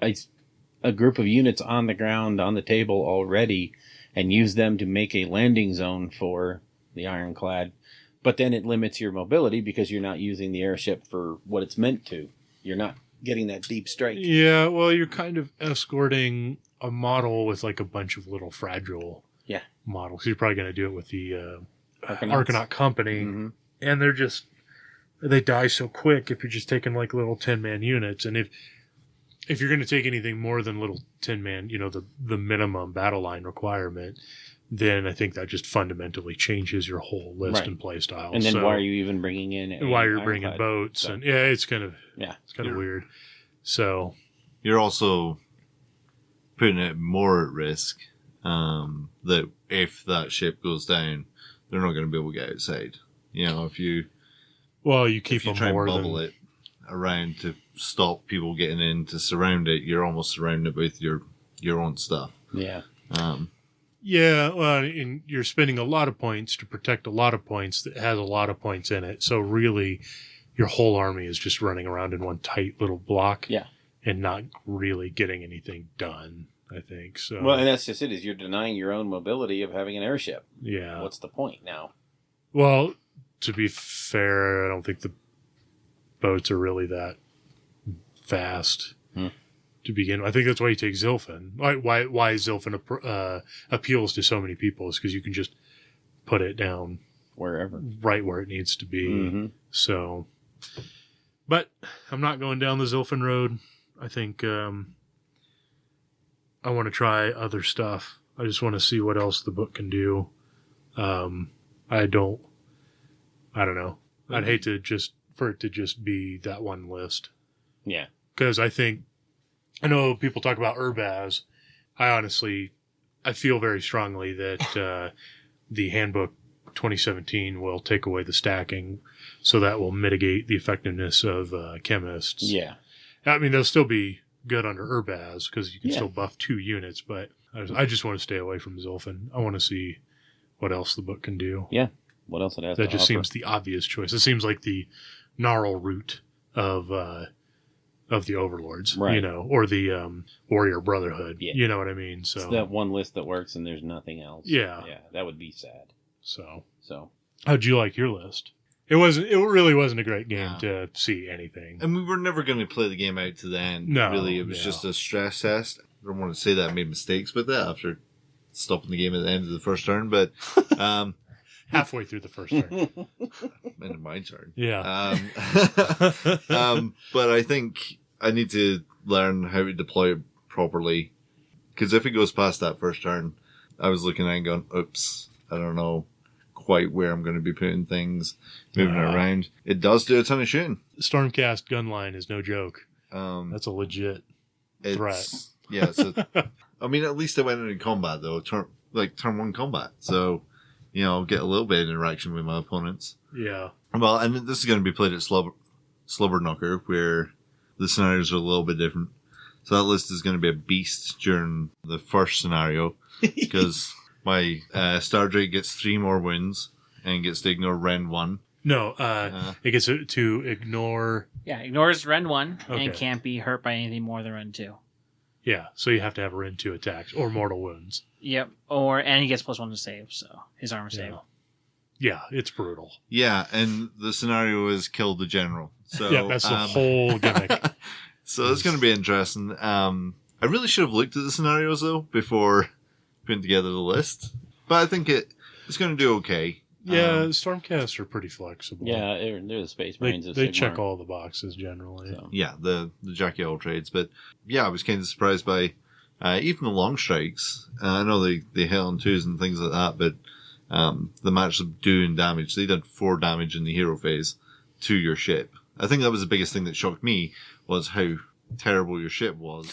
a group of units on the ground, on the table already, and use them to make a landing zone for the Ironclad. But then it limits your mobility because you're not using the airship for what it's meant to. You're not getting that deep strike. yeah, well, you're kind of escorting a model with like a bunch of little fragile models. You're probably going to do it with the Argonaut Company, and they die so quick if you're just taking like little 10-man units. And if you're going to take anything more than little 10-man, the minimum battle line requirement, then I think that just fundamentally changes your whole list and play style. And then why are you even bringing in and why you're bringing boats. So. And it's kind of weird. So You're also putting it more at risk that if that ship goes down, they're not going to be able to get outside. If you Well, you keep if you them try and more bubble than... it around to stop people getting in to surround it, you're almost surrounded with your own stuff. Yeah. Yeah, well, and you're spending a lot of points to protect a lot of points that has a lot of points in it. So really, your whole army is just running around in one tight little block. Yeah. And not really getting anything done, I think. So. Well, and that's just it, is you're denying your own mobility of having an airship. Yeah. What's the point now? Well, to be fair, I don't think the boats are really that fast to begin with. I think that's why you take Zilfin. Why Zilfin appeals to so many people is because you can just put it down Wherever. right where it needs to be. Mm-hmm. So, but I'm not going down the Zilfin road. I think I want to try other stuff. I just want to see what else the book can do. I don't know. I'd hate to for it to just be that one list. Yeah. Because I know people talk about Urbaz. I feel very strongly that the handbook 2017 will take away the stacking, so that will mitigate the effectiveness of chemists. Yeah. I mean, they'll still be good under Urbaz because you can Yeah. still buff 2 units, but I just want to stay away from Zilfin. I want to see what else the book can do. Yeah. What else it has That to just offer. seems the obvious choice. It seems like the gnarl route of the Overlords, Right. or the Warrior Brotherhood. Yeah. You know what I mean? So It's that one list that works and there's nothing else. Yeah. Yeah, that would be sad. So how'd you like your list? It really wasn't a great game to see anything. And we were never going to play the game out to the end. No, really, it was yeah. just a stress test. I don't want to say that I made mistakes with that after stopping the game at the end of the first turn, but Halfway through the first turn. end of my turn. Yeah. But I think I need to learn how to deploy it properly, because if it goes past that first turn, I was looking at it and going, oops, I don't know quite where I'm going to be putting things, moving it around. It does do a ton of shooting. Stormcast gunline is no joke. That's That's a legit threat. Yeah, so I mean, at least I went into combat though, turn 1 combat. So, get a little bit of interaction with my opponents. Yeah. Well, and this is going to be played at Slobberknocker, where the scenarios are a little bit different. So that list is going to be a beast during the first scenario, because my Star Drake gets 3 more wounds and gets to ignore Ren 1. No, it gets to ignore. Yeah, ignores Ren 1 Okay. and can't be hurt by anything more than Ren 2. Yeah, so you have to have Ren 2 attacks or mortal wounds. Yep. And he gets +1 to save, so his armor save. Yeah, it's brutal. Yeah, and the scenario is kill the general. So Yeah, that's the whole gimmick. So it's going to be interesting. I really should have looked at the scenarios though before putting together the list, but I think it's going to do okay. Yeah, Stormcasts are pretty flexible. Yeah, they're the Space Marines. They of check Sigmar. all the boxes generally. So. Yeah, the Jackie all trades, but yeah, I was kind of surprised by even the long strikes. I know they hit on 2s and things like that, but the match of doing damage, they did 4 damage in the hero phase to your ship. I think that was the biggest thing that shocked me, was how terrible your ship was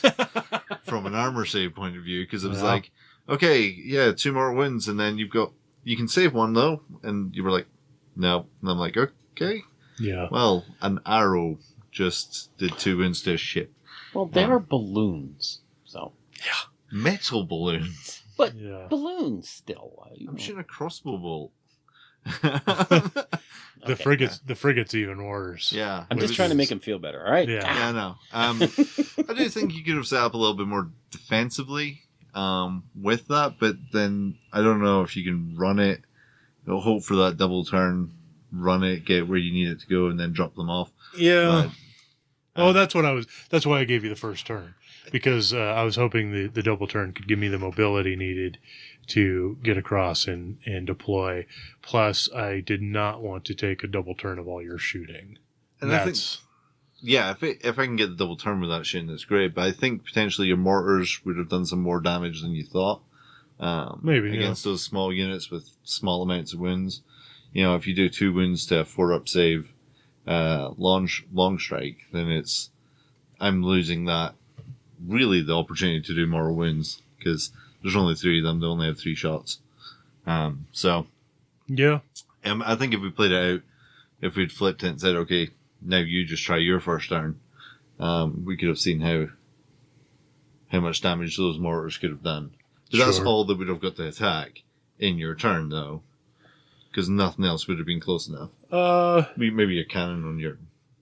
from an armor save point of view, because it was like, okay, yeah, 2 more wins, and then you can save 1 though, and you were like, no, and I'm like, okay, Yeah. well, an arrow just did 2 wins to a ship. Well, they are balloons, so. Metal balloons. But Yeah. balloons still. I'm shooting a crossbow bolt. The frigate's even worse. Yeah. I'm just trying to make him feel better, all right? Yeah. Yeah, I know. I do think you could have set up a little bit more defensively with that, but then I don't know if you can run it. You'll hope for that double turn, run it, get where you need it to go, and then drop them off. Yeah. But, That's why I gave you the first turn, because I was hoping the double turn could give me the mobility needed to get across and deploy. Plus, I did not want to take a double turn of all your shooting. And I think, yeah, if I can get the double turn with that shooting, that's great. But I think potentially your mortars would have done some more damage than you thought. Maybe against those small units with small amounts of wounds. If you do 2 wounds to a 4-up save, long strike, then I'm losing that, really the opportunity to do more wounds, because there's only 3 of them. They only have 3 shots. So yeah. I think if we played it out if we'd flipped it and said, okay, now you just try your first turn, we could have seen how much damage those mortars could have done. But that's Sure. all that would have got to attack in your turn, though. Because nothing else would have been close enough. Maybe a cannon on your...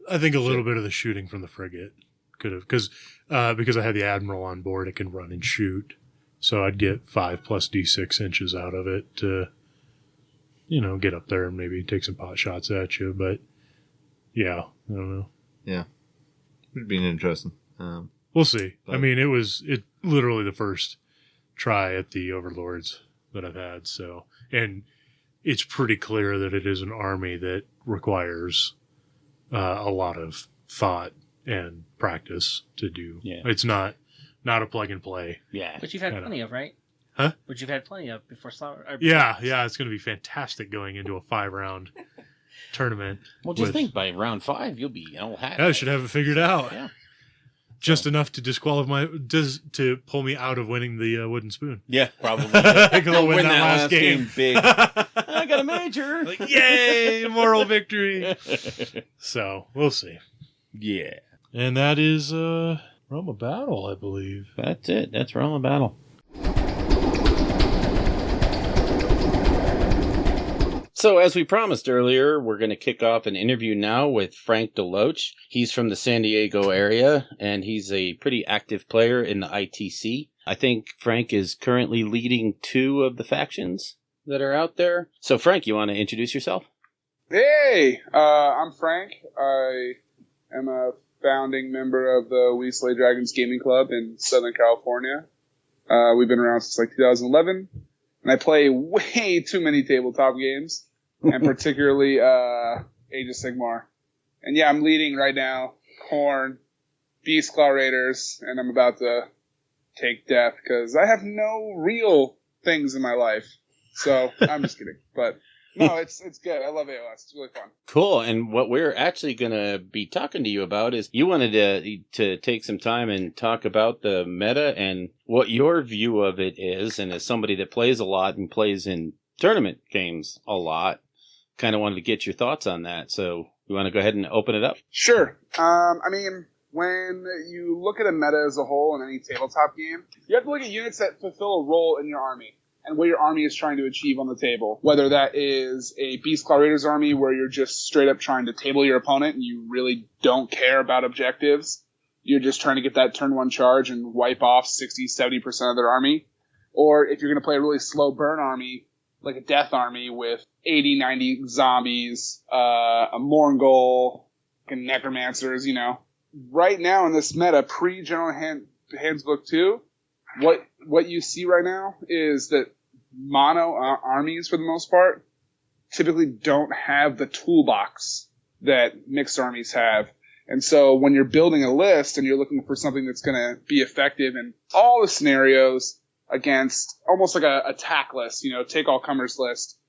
I think a little bit of the shooting from the frigate could have, because I had the Admiral on board, it can run and shoot. So I'd get 5 plus D6 inches out of it to, get up there and maybe take some pot shots at you. But yeah, I don't know. Yeah. It would have been interesting. We'll see. But- I mean, it literally the first try at the Overlords that I've had. So, and it's pretty clear that it is an army that requires a lot of thought and practice to do. Yeah. It's not a plug and play. Yeah. Which you've had I know. plenty of, right? Huh? Which you've had plenty of before summer. Yeah, it's going to be fantastic going into a 5-round tournament. Well, just with- think by round 5, you'll be all happy. I should have it figured out. Yeah. Just enough to disqualify to pull me out of winning the wooden spoon. Yeah, probably. Because I'll win Win that last game. big. I got a major. Like, yay, moral victory. So we'll see. Yeah. And that is Realm of Battle, I believe. That's it. That's Realm of Battle. So, as we promised earlier, we're going to kick off an interview now with Frank DeLoach. He's from the San Diego area, and he's a pretty active player in the ITC. I think Frank is currently leading 2 of the factions that are out there. So, Frank, you want to introduce yourself? Hey, I'm Frank. I am a founding member of the We Slay Dragons Gaming Club in Southern California. We've been around since like 2011, and I play way too many tabletop games, and particularly Age of Sigmar. And yeah, I'm leading right now Khorne, Beast Claw Raiders, and I'm about to take death because I have no real things in my life. So I'm just kidding, but. No, it's good. I love AoS. It's really fun. Cool. And what we're actually going to be talking to you about is you wanted to take some time and talk about the meta and what your view of it is. And as somebody that plays a lot and plays in tournament games a lot, kind of wanted to get your thoughts on that. So you want to go ahead and open it up? Sure. I mean, when you look at a meta as a whole in any tabletop game, you have to look at units that fulfill a role in your army and what your army is trying to achieve on the table. Whether that is a Beast Claw Raiders army where you're just straight up trying to table your opponent and you really don't care about objectives. You're just trying to get that turn 1 charge and wipe off 60-70% of their army. Or if you're going to play a really slow burn army, like a death army with 80-90 zombies, a Morgul, and necromancers, Right now in this meta, pre-General Handbook 2, what you see right now is that mono armies, for the most part, typically don't have the toolbox that mixed armies have. And so when you're building a list and you're looking for something that's going to be effective in all the scenarios against almost like a attack list, take all comers list,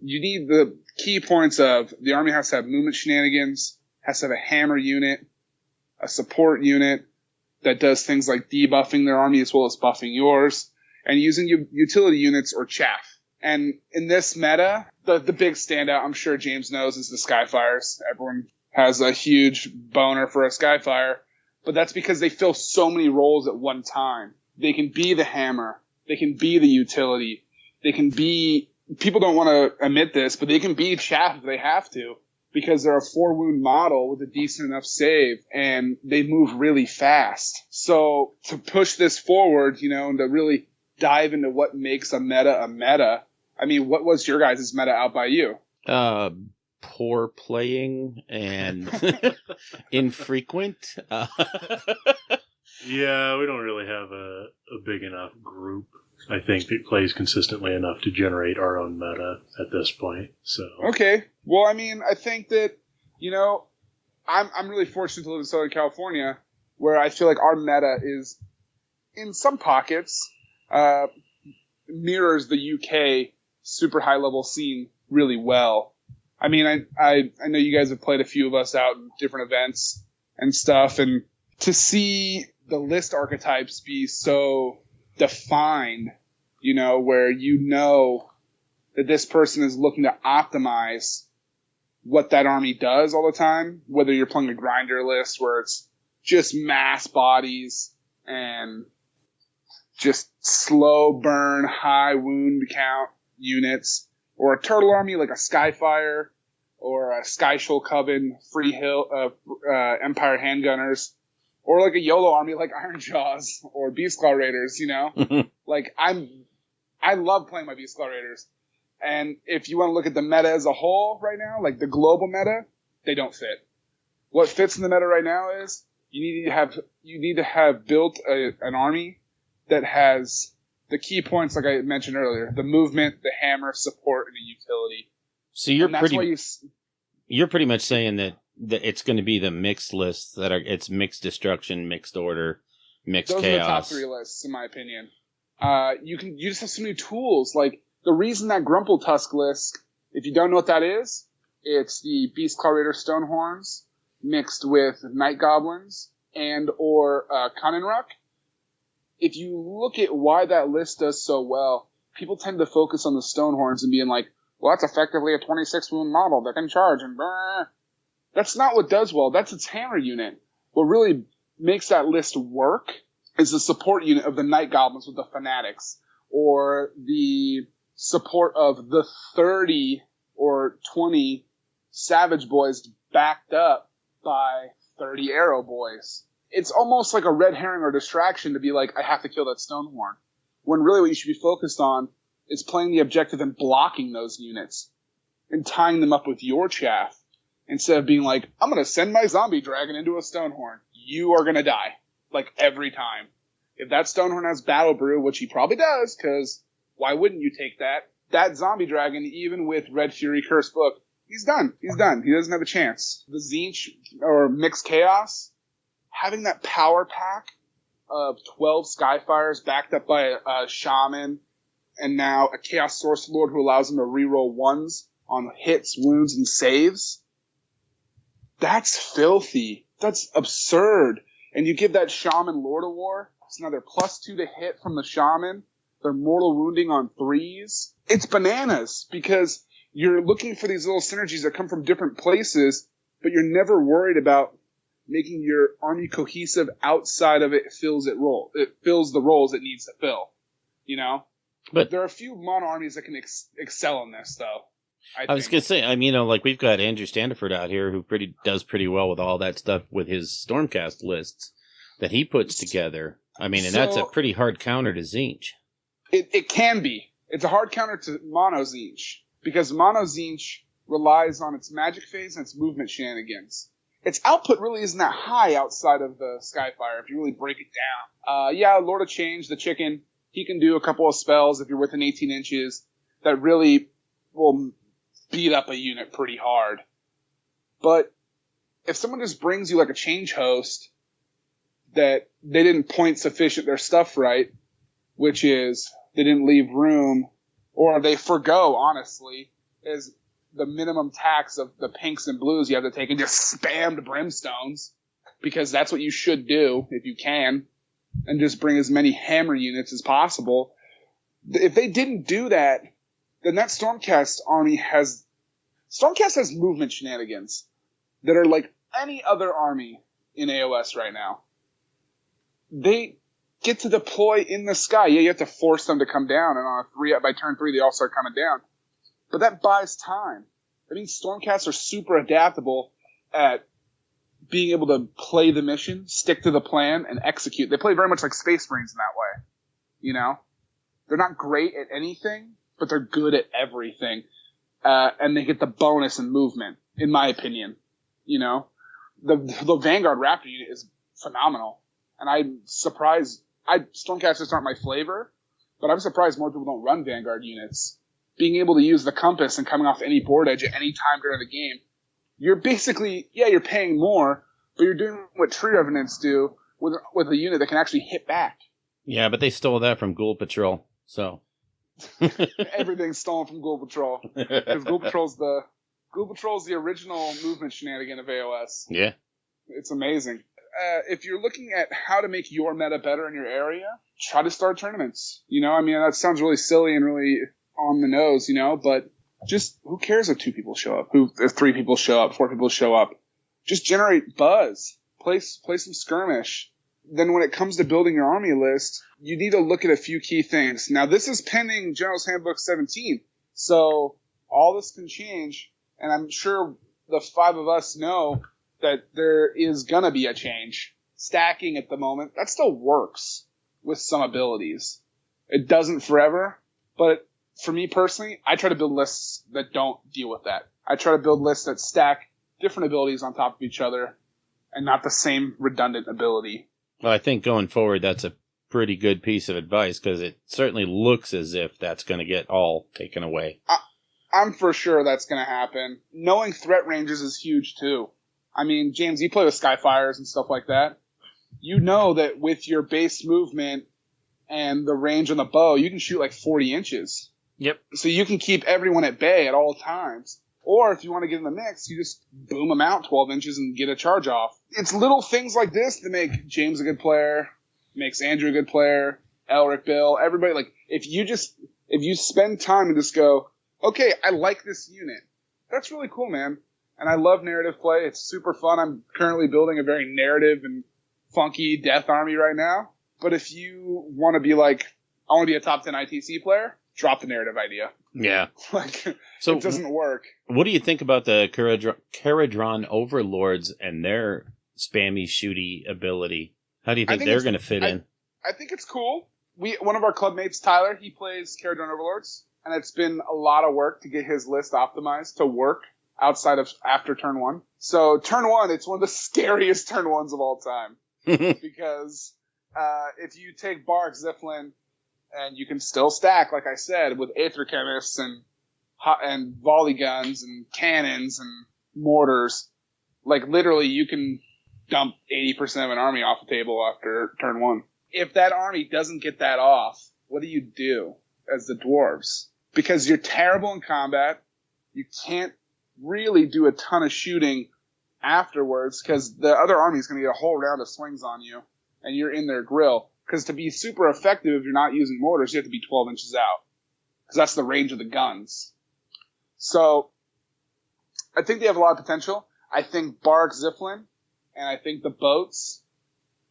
you need the key points of the army has to have movement shenanigans, has to have a hammer unit, a support unit that does things like debuffing their army as well as buffing yours, and using utility units or chaff. And in this meta, the big standout, I'm sure James knows, is the Skyfires. Everyone has a huge boner for a Skyfire, but that's because they fill so many roles at one time. They can be the hammer. They can be the utility. They can be, people don't want to admit this, but they can be chaff if they have to, because they're a 4-wound model with a decent enough save, and they move really fast. So to push this forward, and to really dive into what makes a meta, I mean, what was your guys' meta out by you? Poor playing and infrequent. Yeah, we don't really have a big enough group, I think, that plays consistently enough to generate our own meta at this point. So okay. Well, I mean, I think that, I'm really fortunate to live in Southern California, where I feel like our meta is, in some pockets, mirrors the UK super high level scene really well. I mean, I know you guys have played a few of us out in different events and stuff, and to see the list archetypes be so defined, where that this person is looking to optimize what that army does all the time, whether you're playing a grinder list where it's just mass bodies and just slow burn, high wound count units, or a turtle army like a Skyfire or a Sky Shoal Coven, Free Hill, Empire Handgunners, or like a YOLO army like Iron Jaws or Beastclaw Raiders, you know? Like, I love playing my Beastclaw Raiders. And if you want to look at the meta as a whole right now, like the global meta, they don't fit. What fits in the meta right now is you need to have built an army that has the key points, like I mentioned earlier: the movement, the hammer, support, and the utility. So you're pretty much saying that it's going to be the mixed lists it's mixed destruction, mixed order, mixed chaos. Those are the top 3 lists, in my opinion. You just have some new tools. Like the reason that Grumple Tusk list, if you don't know what that is, it's the Beastclaw Raider Stonehorns mixed with Night Goblins and or Kanenruck. If you look at why that list does so well, people tend to focus on the Stonehorns and being like, well, that's effectively a 26 wound model that can charge and blah. That's not what does well. That's its hammer unit. What really makes that list work is the support unit of the Night Goblins with the Fanatics, or the support of the 30 or 20 Savage Boys backed up by 30 Arrow Boys. It's almost like a red herring or distraction to be like, I have to kill that Stonehorn. When really what you should be focused on is playing the objective and blocking those units and tying them up with your chaff, instead of being like, I'm going to send my zombie dragon into a Stonehorn. You are going to die. Like, every time. If that Stonehorn has Battle Brew, which he probably does, because why wouldn't you take that? That zombie dragon, even with Red Fury Curse Book, he's done. He's done. He doesn't have a chance. The Tzeentch, or Mixed Chaos, having that power pack of 12 Skyfires backed up by a Shaman, and now a Chaos Source Lord who allows him to reroll 1s on hits, wounds, and saves. That's filthy. That's absurd. And you give that Shaman Lord of War, it's another +2 to hit from the Shaman. They're mortal wounding on 3s. It's bananas, because you're looking for these little synergies that come from different places, but you're never worried about making your army cohesive outside of it fills the roles it needs to fill. You know? But there are a few mono armies that can excel in this, though. I was going to say, like we've got Andrew Standiford out here who does pretty well with all that stuff with his Stormcast lists that he puts together. And that's a pretty hard counter to Tzeentch. It can be. It's a hard counter to Mono Tzeentch, because Mono Tzeentch relies on its magic phase and its movement shenanigans. Its output really isn't that high outside of the Skyfire, if you really break it down. Lord of Change, the chicken, he can do a couple of spells if you're within 18 inches that really will beat up a unit pretty hard. But if someone just brings you like a change host that they didn't point sufficient their stuff right, which is they didn't leave room, or they forgo, honestly, is the minimum tax of the pinks and blues you have to take and just spam brimstones, because that's what you should do if you can, and just bring as many hammer units as possible. If they didn't do that, then that Stormcast army has movement shenanigans that are like any other army in AoS right now. They get to deploy in the sky. Yeah, you have to force them to come down, and on by turn 3 they all start coming down. But that buys time. That means Stormcasts are super adaptable at being able to play the mission, stick to the plan, and execute. They play very much like Space Marines in that way. You know? They're not great at anything, but they're good at everything. And they get the bonus in movement, in my opinion. You know? The Vanguard Raptor unit is phenomenal. And I'm surprised. Stormcasters aren't my flavor, but I'm surprised more people don't run Vanguard units. Being able to use the compass and coming off any board edge at any time during the game, you're basically, you're paying more, but you're doing what Tree Revenants do with a unit that can actually hit back. Yeah, but they stole that from Ghoul Patrol, so. Everything's stolen from Ghoul Patrol. Because Ghoul Patrol's the original movement shenanigan of AoS. Yeah. It's amazing. If you're looking at how to make your meta better in your area, try to start tournaments. You know, that sounds really silly and really on the nose, but just who cares if 2 people show up? If 3 people show up, 4 people show up? Just generate buzz. Play some skirmish. Then when it comes to building your army list, you need to look at a few key things. Now, this is pending General's Handbook 17, so all this can change, and I'm sure the 5 of us know that there is going to be a change. Stacking at the moment, that still works with some abilities. It doesn't forever, but for me personally, I try to build lists that don't deal with that. I try to build lists that stack different abilities on top of each other and not the same redundant ability. Well, I think going forward, that's a pretty good piece of advice because it certainly looks as if that's going to get all taken away. I'm for sure that's going to happen. Knowing threat ranges is huge too. I mean, James, you play with Skyfires and stuff like that. You know that with your base movement and the range on the bow, you can shoot like 40 inches. Yep. So you can keep everyone at bay at all times. Or if you want to get in the mix, you just boom them out 12 inches and get a charge off. It's little things like this that make James a good player, makes Andrew a good player, Elric, Bill, everybody. Like, if you spend time and just go, okay, I like this unit. That's really cool, man. And I love narrative play. It's super fun. I'm currently building a very narrative and funky death army right now. But if you want to be like, I want to be a top 10 ITC player, drop the narrative idea. Yeah. Like, so it doesn't work. What do you think about the Caradron Overlords and their spammy shooty ability? How do you think they're going to fit in? I think it's cool. One of our club mates, Tyler, he plays Caradron Overlords, and it's been a lot of work to get his list optimized to work outside of after turn 1. So turn 1, it's one of the scariest turn 1s of all time. Because if you take Bark, Ziflin, and you can still stack, like I said, with Aether Chemists and volley guns and cannons and mortars, like literally you can dump 80% of an army off the table after turn 1. If that army doesn't get that off, what do you do as the dwarves? Because you're terrible in combat, you can't really do a ton of shooting afterwards because the other army is going to get a whole round of swings on you and you're in their grill. Because to be super effective, if you're not using mortars, you have to be 12 inches out. Because that's the range of the guns. So, I think they have a lot of potential. I think Bark, Ziflin, and I think the boats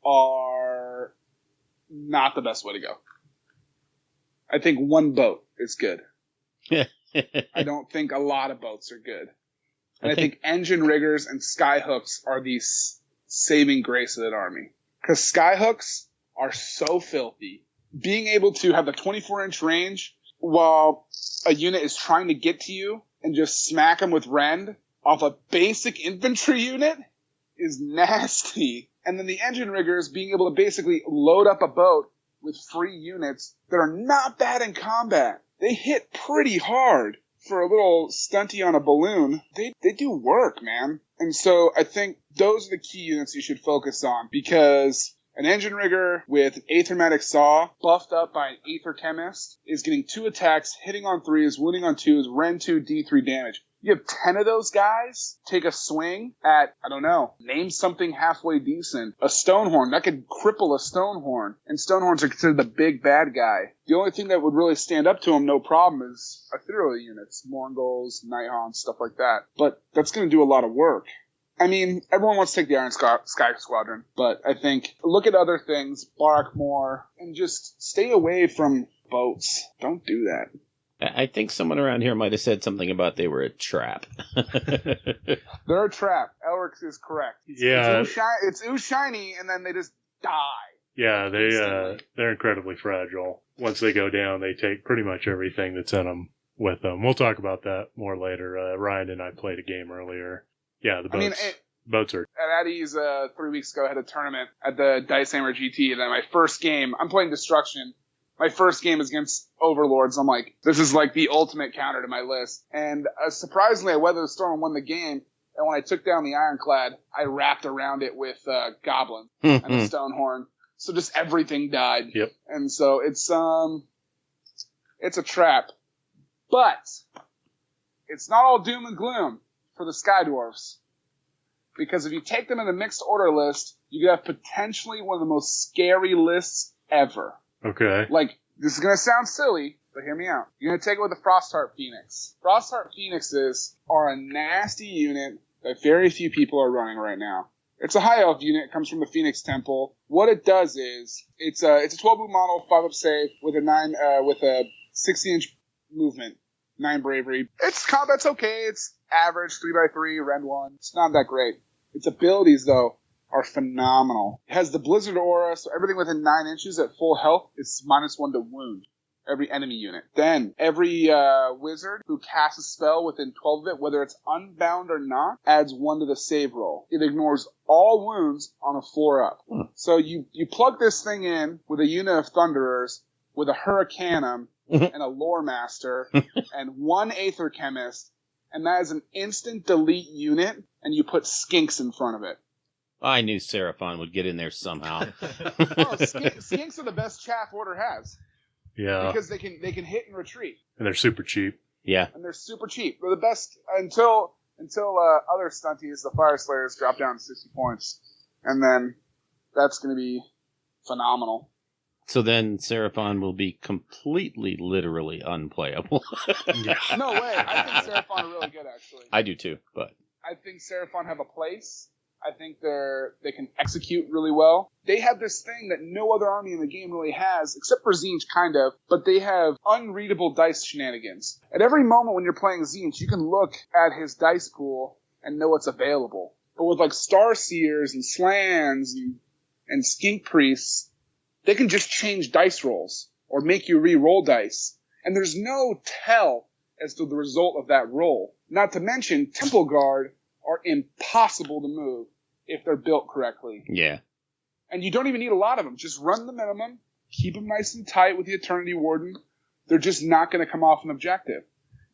are not the best way to go. I think one boat is good. I don't think a lot of boats are good. And I think engine riggers and skyhooks are the saving grace of that army. Because skyhooks are so filthy. Being able to have the 24-inch range while a unit is trying to get to you and just smack them with rend off a basic infantry unit is nasty. And then the engine riggers being able to basically load up a boat with free units that are not bad in combat. They hit pretty hard for a little stunty on a balloon. They do work, man. And so I think those are the key units you should focus on because an engine rigger with Aethermatic Saw, buffed up by an Aether Chemist, is getting 2 attacks, hitting on 3s, wounding on 2s, Ren 2, D3 damage. You have 10 of those guys take a swing at, I don't know, name something halfway decent. A Stonehorn. That could cripple a Stonehorn. And Stonehorns are considered the big bad guy. The only thing that would really stand up to him, no problem, is artillery units. Mongols, Nighthawks, stuff like that. But that's going to do a lot of work. I mean, everyone wants to take the Iron Sky Squadron, but I think look at other things, bark more, and just stay away from boats. Don't do that. I think someone around here might have said something about they were a trap. They're a trap. Elric is correct. Yeah. It's ooh shiny, and then they just die. Yeah, they're incredibly fragile. Once they go down, they take pretty much everything that's in them with them. We'll talk about that more later. Ryan and I played a game earlier. Yeah, the boats. Boats are... At Addie's 3 weeks ago, I had a tournament at the Dice Hammer GT, and then my first game, I'm playing Destruction. My first game is against Overlords. I'm like, this is like the ultimate counter to my list. And surprisingly, I weathered the storm and won the game. And when I took down the Ironclad, I wrapped around it with Goblin and a Stonehorn. So just everything died. Yep. And so it's a trap. But it's not all doom and gloom for the Sky Dwarfs. Because if you take them in a mixed order list, you could have potentially one of the most scary lists ever. Okay. Like, this is going to sound silly, But hear me out. You're going to take it with the Frostheart Phoenix. Frostheart Phoenixes are a nasty unit that very few people are running right now. It's a high elf unit. It comes from the Phoenix Temple. What it does is it's a 12 move model, 5 up save with a 60-inch movement, 9 bravery. Its combat's okay. It's average 3x3 rend 1. It's not that great. Its abilities though are phenomenal. It has the Blizzard Aura, so everything within 9 inches at full health is -1 to wound. Every enemy unit. Then, every wizard who casts a spell within 12 of it, whether it's unbound or not, adds 1 to the save roll. It ignores all wounds on a 4-up. So you plug this thing in with a unit of Thunderers, with a Hurricanum, and a Lore Master, and 1 Aether Chemist, and that is an instant delete unit, and you put Skinks in front of it. I knew Seraphon would get in there somehow. Skinks are the best chaff Order has. Yeah. Because they can hit and retreat. And they're super cheap. Yeah. And they're super cheap. They're the best until other stunties, the Fire Slayers, drop down to 60 points. And then that's going to be phenomenal. So then Seraphon will be completely, literally unplayable. No way. I think Seraphon are really good, actually. I do too, but I think Seraphon have a place. I think they can execute really well. They have this thing that no other army in the game really has, except for Tzeentch, kind of, but they have unreadable dice shenanigans. At every moment when you're playing Tzeentch, you can look at his dice pool and know what's available. But with like Starseers and Slans and Skink Priests, they can just change dice rolls or make you re-roll dice. And there's no tell as to the result of that roll. Not to mention, Temple Guard are impossible to move if they're built correctly. yeah. And you don't even need a lot of them. Just run the minimum, keep them nice and tight with the Eternity Warden. They're just not going to come off an objective.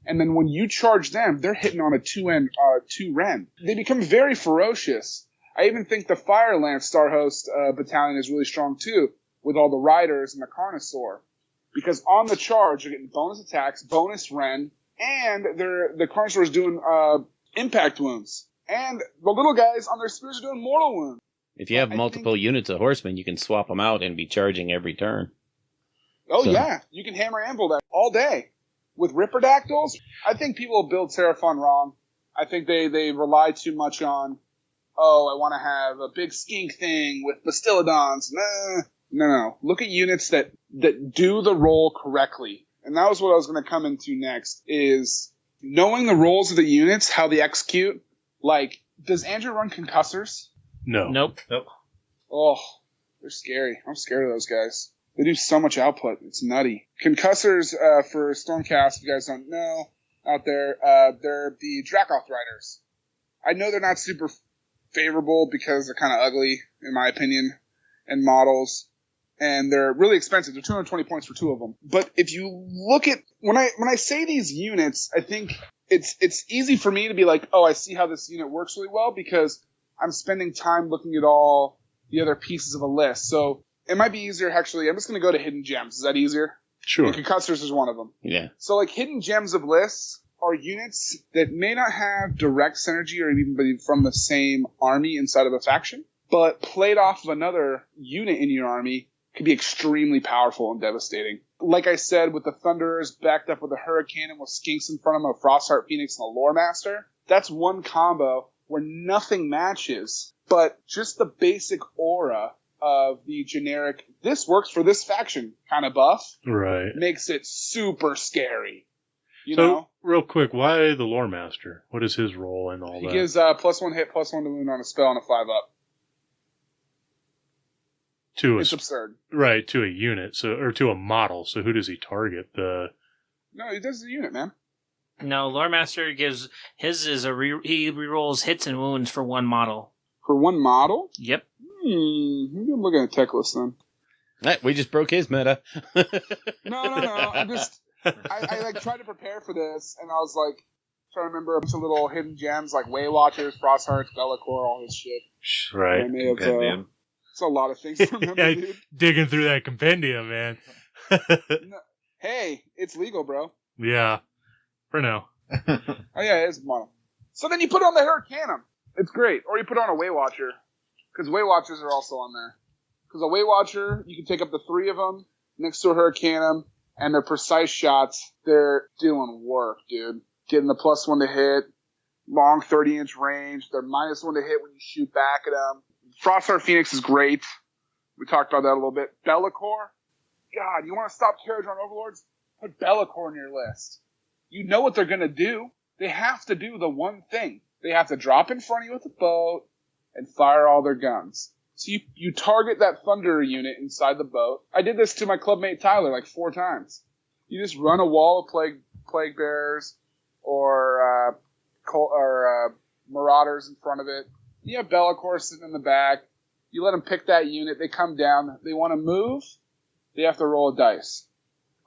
And then when you charge them, they're hitting on a 2 rend. They become very ferocious. I even think the Fire Lance Star Host battalion is really strong too, with all the Riders and the Carnosaur. Because on the charge, you're getting bonus attacks, bonus rend, and the Carnosaur is doing impact wounds. And the little guys on their spears are doing mortal wounds. If you have multiple units of horsemen, you can swap them out and be charging every turn. Oh, yeah. You can hammer anvil that all day. With Ripperdactyls, I think people build Seraphon wrong. I think they rely too much on, I want to have a big skink thing with Bastillodons. No. Look at units that do the role correctly. And that was what I was going to come into next, is knowing the roles of the units, how they execute. Like, does Andrew run concussors? No. Nope. Oh, they're scary. I'm scared of those guys. They do so much output. It's nutty. Concussors, for Stormcast, if you guys don't know out there, they're the Dracoth Riders. I know they're not super favorable because they're kind of ugly, in my opinion, and models. And they're really expensive. They're 220 points for 2 of them. But if you look at, when I say these units, I think it's easy for me to be like, I see how this unit works really well because I'm spending time looking at all the other pieces of a list. So it might be easier, actually. I'm just going to go to Hidden Gems. Is that easier? Sure. And Concussors is one of them. Yeah. So, like, Hidden Gems of lists are units that may not have direct synergy or even be from the same army inside of a faction, but played off of another unit in your army could be extremely powerful and devastating. Like I said, with the Thunderers backed up with a Hurricane and with Skinks in front of them, a Frostheart Phoenix and a Lore Master, that's one combo where nothing matches, but just the basic aura of the generic, this works for this faction kind of buff, Right. makes it super scary. You So, know? real quick, why the Lore Master? What is his role in all He that? gives +1 hit, +1 to wound on a spell and a 5-up. It's absurd. Right, to a unit, or to a model. So who does he target? No, he does the unit, man. No, Lore Master gives his is he rerolls hits and wounds for 1 model. For 1 model? Yep. Maybe I'm looking at a tech list then. We just broke his meta. No. I'm just, I like tried to prepare for this, and I was like trying to remember a bunch of little hidden gems like Way Watchers, Frosthearts, Bellacore, all this shit. Right. I may have, it's a lot of things to remember, Yeah, dude. digging through that compendium, man. No, hey, it's legal, bro. Yeah, for now. Oh yeah, it is model. So then you put on the Hurricanum. It's great. Or you put on a Way Watcher. Because Way Watchers are also on there. Because a Way Watcher, you can take up to 3 of them next to a Hurricanum. and their precise shots, they're doing work, dude. Getting the +1 to hit, long 30-inch range. They're -1 to hit when you shoot back at them. Frostheart Phoenix is great. We talked about that a little bit. Be'lakor, God, you want to stop Caradron Overlords? Put Be'lakor on your list. You know what they're going to do. They have to do the one thing. They have to drop in front of you with a boat and fire all their guns. So you target that Thunder unit inside the boat. I did this to my clubmate Tyler like 4 times. You just run a wall of plague bearers or marauders in front of it. You have Be'lakor sitting in the back. You let them pick that unit. They come down. They want to move. They have to roll a dice.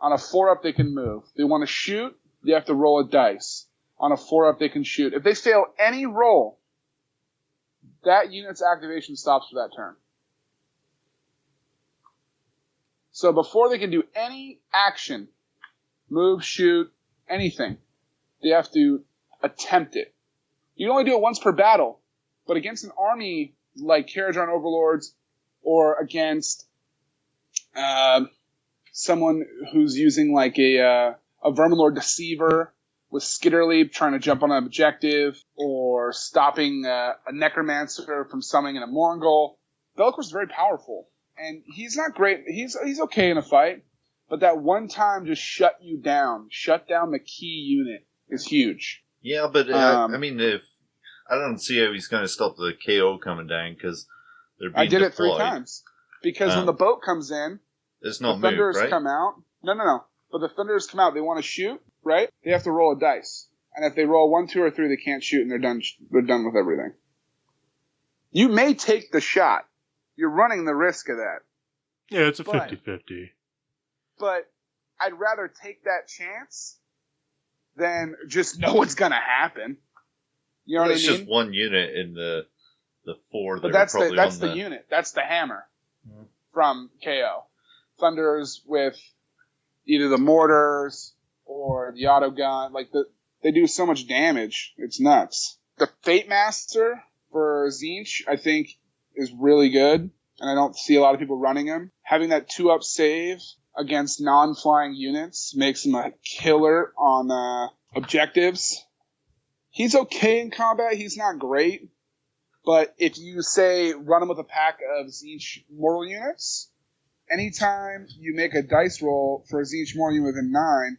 On a 4-up, they can move. They want to shoot. They have to roll a dice. On a 4-up, they can shoot. If they fail any roll, that unit's activation stops for that turn. So before they can do any action, move, shoot, anything, they have to attempt it. You can only do it once per battle, but against an army like Caradron Overlords or against someone who's using like a Verminlord Deceiver with Skitterleap trying to jump on an objective or stopping a Necromancer from summoning in a Morgul, Be'lakor's very powerful. And he's not great. He's okay in a fight, but that one time just shut down the key unit is huge. Yeah, but I mean, if I don't see how he's going to stop the KO coming down because they're being I did deployed. it 3 times because when the boat comes in, it's not the moved, Thunderers right? come out. No. But the Thunderers come out. They want to shoot, right? They have to roll a dice, and if they roll 1, 2, or 3, they can't shoot, and they're done. They're done with everything. You may take the shot. You're running the risk of that. Yeah, it's a 50-50. But I'd rather take that chance than just know what's going to happen. You know what I mean? It's just one unit in the 4. But that's the unit. That's the hammer from KO. Thunderers with either the mortars or the auto gun. They do so much damage. It's nuts. The Fate Master for Tzeentch, I think, is really good. And I don't see a lot of people running him. Having that 2-up save against non-flying units makes him a killer on objectives. He's okay in combat. He's not great. But if you, say, run him with a pack of Tzeentch mortal units, anytime you make a dice roll for a Tzeentch mortal unit within 9,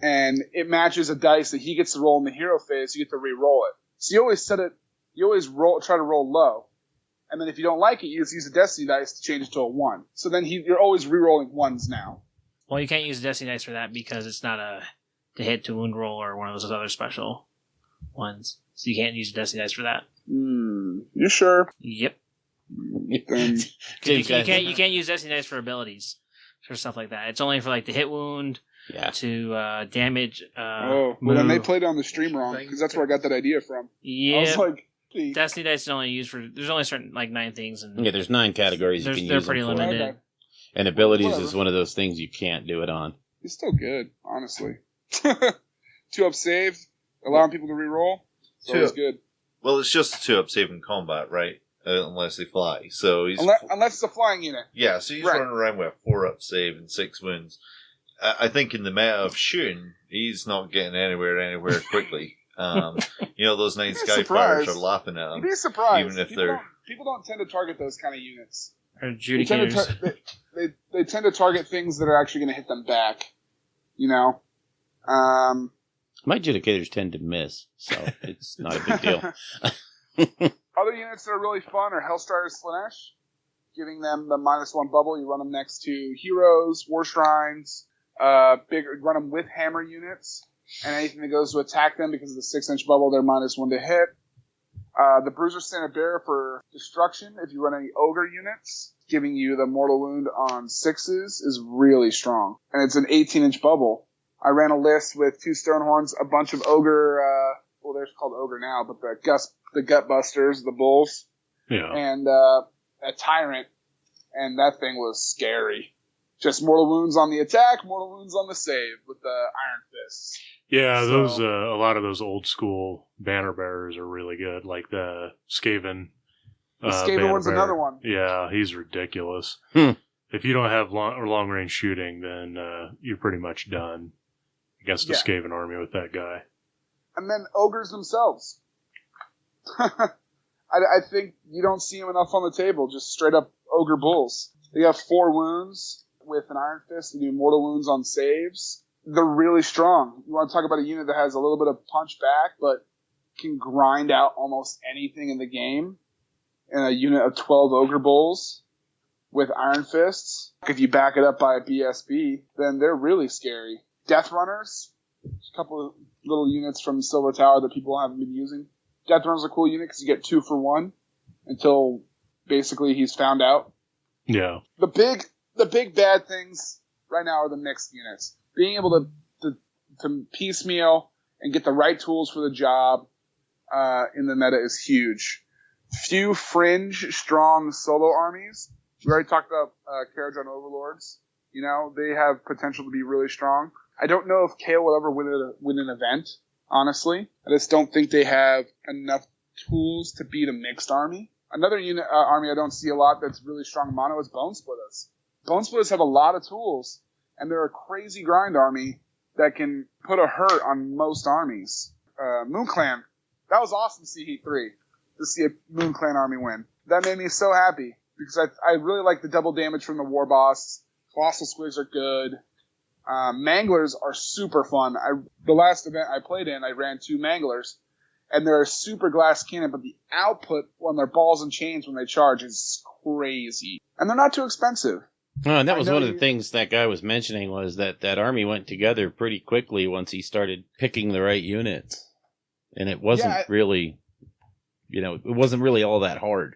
and it matches a dice that he gets to roll in the hero phase, you get to re-roll it. So you always try to roll low. And then if you don't like it, you just use a Destiny dice to change it to a 1. So then you're always re-rolling 1s now. Well, you can't use a Destiny dice for that because it's not a to hit to wound roll or one of those other special ones. So you can't use a Destiny dice for that. You sure? Yep. Then You can't use Destiny dice for abilities for stuff like that. It's only for like the hit wound, to damage. well, then they played on the stream wrong because that's where I got that idea from. Yeah. I was like, Destiny dice is only used for. There's only certain 9 things, and Yeah, there's 9 categories you can they're use pretty them for. limited. Okay. And abilities Whatever. is one of those things you can't do it on. He's still good, honestly. 2-up save, allowing people to re-roll. It's always good. Well, it's just a 2-up save in combat, right? Unless they fly. So he's Unless it's a flying unit. Yeah, so he's running around with a 4-up save and 6 wounds. I think in the meta of shooting, he's not getting anywhere quickly. Those 9 Skyfires are laughing at him. You'd be surprised. Even if people don't tend to target those kind of units. Or adjudicators. They tend to target things that are actually going to hit them back. You know? My adjudicators tend to miss, so it's not a big deal. Other units that are really fun are Hellstrider Slanesh, giving them the -1 bubble. You run them next to heroes, war shrines, run them with hammer units, and anything that goes to attack them because of the 6-inch bubble, they're -1 to hit. The Bruiser Standard Bearer for destruction, if you run any ogre units, giving you the mortal wound on 6s is really strong. And it's an 18-inch bubble. I ran a list with 2 Stonehorns, a bunch of ogre, they're called ogre now, but the Gutbusters, the bulls, and a Tyrant, and that thing was scary. Just mortal wounds on the attack, mortal wounds on the save with the Iron Fists. Yeah, those a lot of those old school banner bearers are really good, like the Skaven. The Skaven one's bearer. another one. Yeah, he's ridiculous. If you don't have long range shooting, then you're pretty much done against the Skaven army with that guy. And then ogres themselves. I think you don't see them enough on the table, just straight up ogre bulls. They have 4 wounds with an Iron Fist. They do mortal wounds on saves. They're really strong. You want to talk about a unit that has a little bit of punch back, but can grind out almost anything in the game. And a unit of 12 ogre bulls with Iron Fists. If you back it up by a BSB, then they're really scary. Death Runners, a couple of little units from Silver Tower that people haven't been using. Death Runner's a cool unit because you get 2 for 1 until basically he's found out. Yeah. The big bad things right now are the mixed units. Being able to piecemeal and get the right tools for the job in the meta is huge. Few fringe strong solo armies. We already talked about Karajan Overlords. You know, they have potential to be really strong. I don't know if Kale will ever win an event, honestly. I just don't think they have enough tools to beat a mixed army. Another unit army I don't see a lot that's really strong in mono is Bone Splitters. Bone Splitters have a lot of tools, and they're a crazy grind army that can put a hurt on most armies. Moon Clan, that was awesome CE3 to see a Moon Clan army win. That made me so happy because I really like the double damage from the War Boss. Colossal Squigs are good. Manglers are super fun. The last event I played in, I ran 2 Manglers, and they're a super glass cannon, but the output on their balls and chains when they charge is crazy. And they're not too expensive. Oh, and that was one of the things that guy was mentioning was that army went together pretty quickly once he started picking the right units. And it wasn't really, it wasn't really all that hard.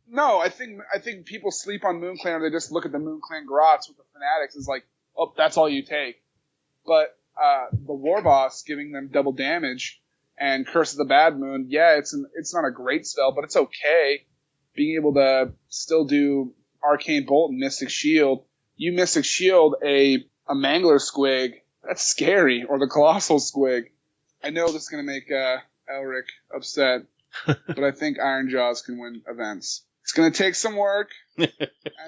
No, I think people sleep on Moon Clan or they just look at the Moon Clan Grots with the Fanatics as like, oh, that's all you take. But the War Boss giving them double damage and Curse of the Bad Moon, it's not a great spell, but it's okay. Being able to still do Arcane Bolt and Mystic Shield. You Mystic Shield a Mangler Squig, that's scary, or the Colossal Squig. I know this is going to make Elric upset, but I think Iron Jaws can win events. It's going to take some work, and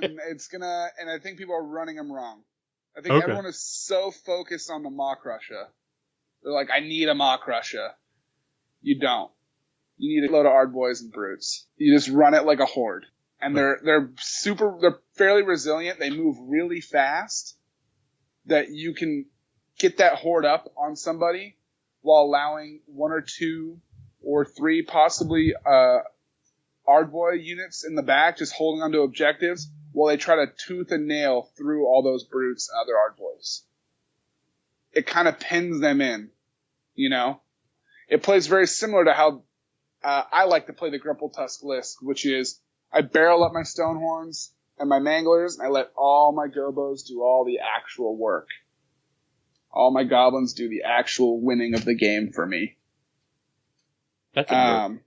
I think people are running them wrong. I think everyone is so focused on the Maw Crusher. They're like, I need a Maw Crusher. You don't. You need a load of Ardboys and Brutes. You just run it like a horde. And they're fairly resilient. They move really fast that you can get that horde up on somebody while allowing 1 or 2 or 3 possibly Ardboy units in the back just holding onto objectives while they try to tooth and nail through all those Brutes and other Ardboys. It kind of pins them in, It plays very similar to how I like to play the Grumple-Tusk list, which is I barrel up my Stonehorns and my Manglers, and I let all my Gobos do all the actual work. All my Goblins do the actual winning of the game for me. That could work.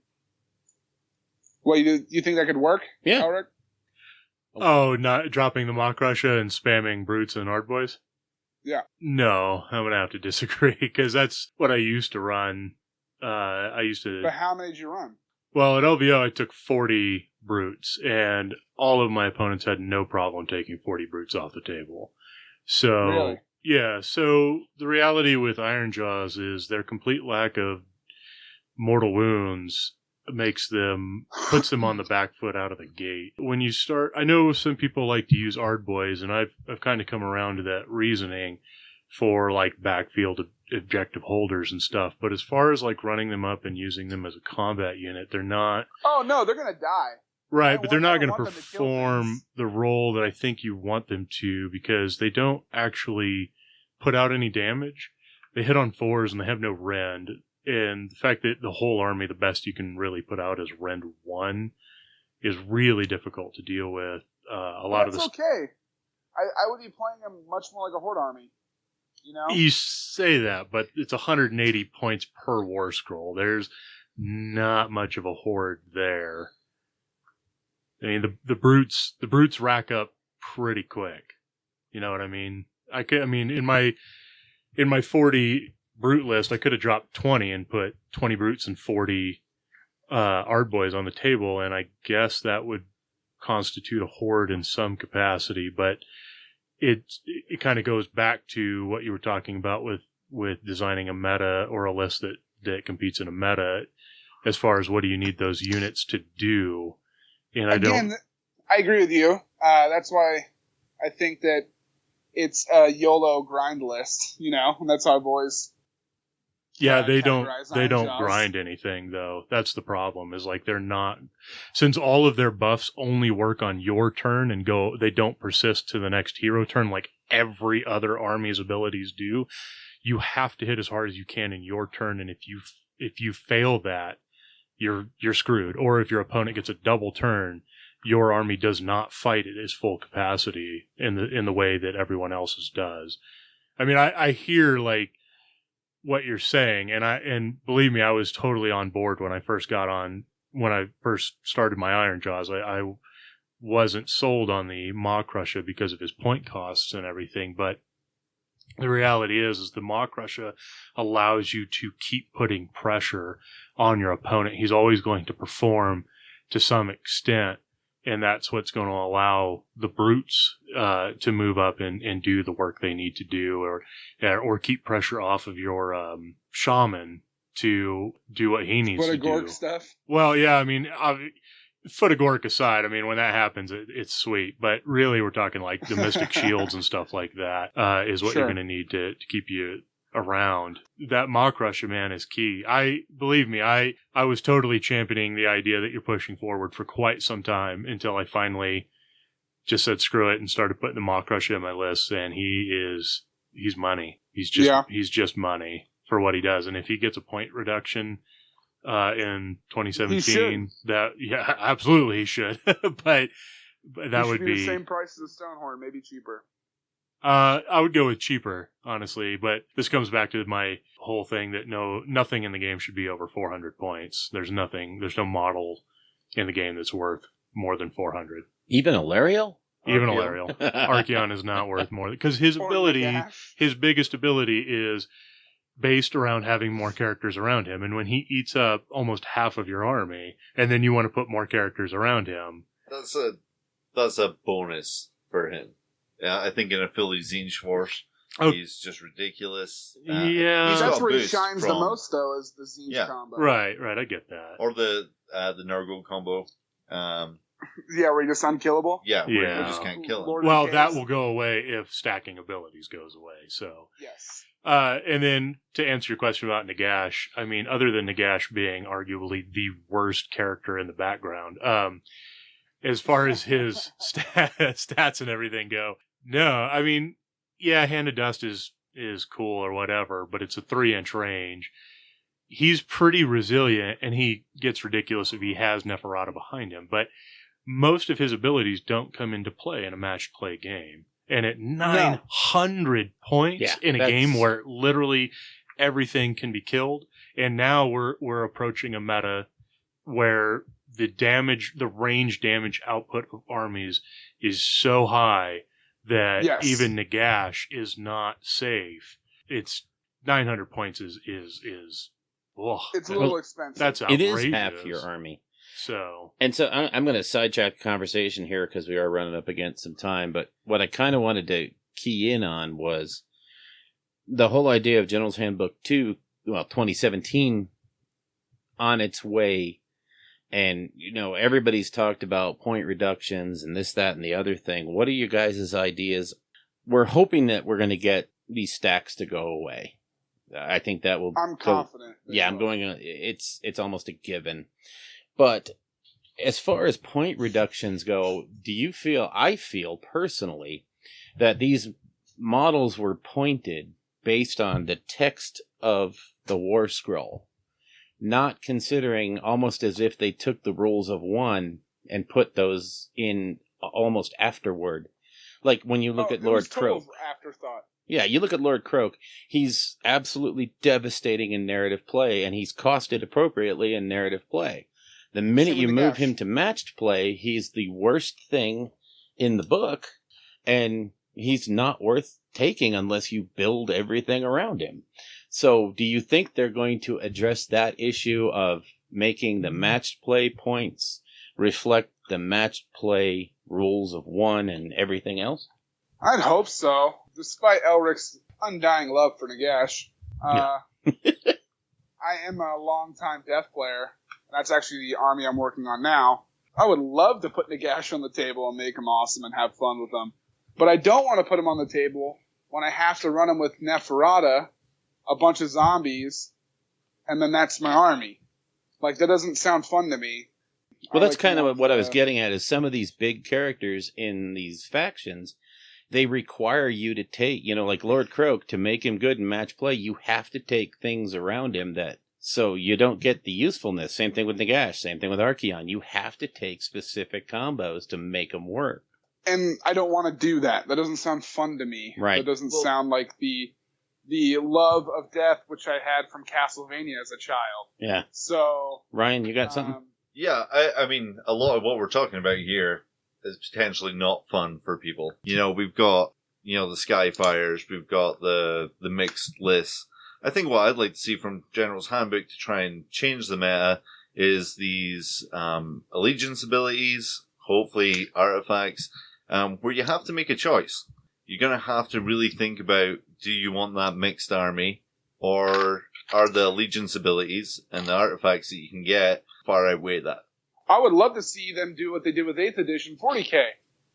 Well, you think that could work? Yeah. Elric? Oh, not dropping the Maw Crusher and spamming Brutes and Ardboys? Yeah. No, I'm going to have to disagree, because that's what I used to run. But how many did you run? Well, at LVO, I took 40 Brutes, and all of my opponents had no problem taking 40 Brutes off the table. So, really? Yeah, so the reality with Iron Jaws is their complete lack of mortal wounds puts them on the back foot out of the gate. When you start, I know some people like to use Ardboys, and I've kind of come around to that reasoning for like backfield objective holders and stuff. But as far as like running them up and using them as a combat unit, they're not. Oh no, they're gonna die. Right, but they're not going to perform the role that I think you want them to, because they don't actually put out any damage. They hit on 4s and they have no rend. And the fact that the whole army, the best you can really put out is rend 1, is really difficult to deal with. That's okay. I would be playing them much more like a horde army. You say that, but it's 180 points per war scroll. There's not much of a horde there. I mean, the brutes rack up pretty quick. You know what I mean? In my 40 brute list, I could have dropped 20 and put 20 brutes and 40 Ardboys on the table, and I guess that would constitute a horde in some capacity, but it kind of goes back to what you were talking about with designing a meta or a list that competes in a meta, as far as what do you need those units to do. And I agree with you. That's why I think that it's a YOLO grind list, and that's how I've always. Yeah, they don't Jaws. grind anything though. That's the problem, is like they're not, since all of their buffs only work on your turn and they don't persist to the next hero turn like every other army's abilities do. You have to hit as hard as you can in your turn, and if you fail that, you're screwed. Or if your opponent gets a double turn, your army does not fight at its full capacity in the way that everyone else's does. I mean, I hear like what you're saying, and believe me, I was totally on board when I first started my Iron Jaws. I wasn't sold on the Maw Crusher because of his point costs and everything, but the reality is the Maw Crusher allows you to keep putting pressure on your opponent. He's always going to perform to some extent, and that's what's going to allow the brutes to move up and do the work they need to do, or keep pressure off of your shaman to do what he needs to do. Gork stuff. Well, yeah, I mean, foot of Gork aside, I mean, when that happens, it's sweet. But really, we're talking like the Mystic Shields and stuff like that is what you're going to need to keep you around. That Maw Crusher, man, is key. Believe me, I was totally championing the idea that you're pushing forward for quite some time until I finally just said screw it and started putting the Maw Crusher in my list. And he's money. He's just money for what he does. And if he gets a point reduction in 2017, absolutely he should. but that would be the same price as a Stonehorn, maybe cheaper. I would go with cheaper, honestly, but this comes back to my whole thing that nothing in the game should be over 400 points. There's no model in the game that's worth more than 400. Even Alariel? Even Alariel. Archeon is not worth more, because his biggest ability is based around having more characters around him. And when he eats up almost half of your army, and then you want to put more characters around him. That's a bonus for him. Yeah, I think in a Philly Zine Force, he's just ridiculous. That's where he shines the most, though, is the Zine combo. Right, I get that. Or the Nargo combo. Where you're just unkillable? Where you just can't kill him. Well, that will go away if stacking abilities goes away, so. Yes. And then to answer your question about Nagash, I mean, other than Nagash being arguably the worst character in the background, as far as his stats and everything go, no, I mean, Hand of Dust is cool or whatever, but it's a 3-inch range. He's pretty resilient, and he gets ridiculous if he has Neferata behind him, but most of his abilities don't come into play in a matched play game. And at 900 points in a game where literally everything can be killed, and now we're approaching a meta where the range damage output of armies is so high that even Nagash is not safe. It's 900 points is it's a little expensive. That's outrageous. It is half your army. So I'm going to sidetrack the conversation here because we are running up against some time. But what I kind of wanted to key in on was the whole idea of General's Handbook 2, 2017, on its way. And, everybody's talked about point reductions and this, that, and the other thing. What are you guys' ideas? We're hoping that we're going to get these stacks to go away. I think that will. I'm confident. I'm going. It's almost a given. But as far as point reductions go, do you feel? I feel personally that these models were pointed based on the text of the War Scroll, not considering almost as if they took the rules of one and put those in almost afterward. Like when you look at Lord Croak. Afterthought. Yeah, you look at Lord Croak. He's absolutely devastating in narrative play, and he's costed appropriately in narrative play. The minute you move him to matched play, he's the worst thing in the book, and he's not worth taking unless you build everything around him. So do you think they're going to address that issue of making the matched play points reflect the match play rules of 1 and everything else? I'd hope so. Despite Elric's undying love for Nagash, I am a longtime Death player, and that's actually the army I'm working on now. I would love to put Nagash on the table and make him awesome and have fun with him. But I don't want to put him on the table when I have to run him with Neferata, a bunch of zombies, and then that's my army. Like, that doesn't sound fun to me. Well, that's kind of what I was getting at, is some of these big characters in these factions, they require you to take, like Lord Croak, to make him good in match play, you have to take things around him so you don't get the usefulness. Same thing with Nagash, same thing with Archeon. You have to take specific combos to make them work. And I don't want to do that. That doesn't sound fun to me. Right. That doesn't sound like the love of death which I had from Castlevania as a child. Yeah. So, Ryan, you got something? Yeah, I mean, a lot of what we're talking about here is potentially not fun for people. We've got, the Skyfires, we've got the mixed lists. I think what I'd like to see from General's Handbook to try and change the meta is these allegiance abilities, hopefully artifacts, where you have to make a choice. You're going to have to really think about, do you want that mixed army, or are the allegiance abilities and the artifacts that you can get far outweigh that? I would love to see them do what they did with 8th edition 40k,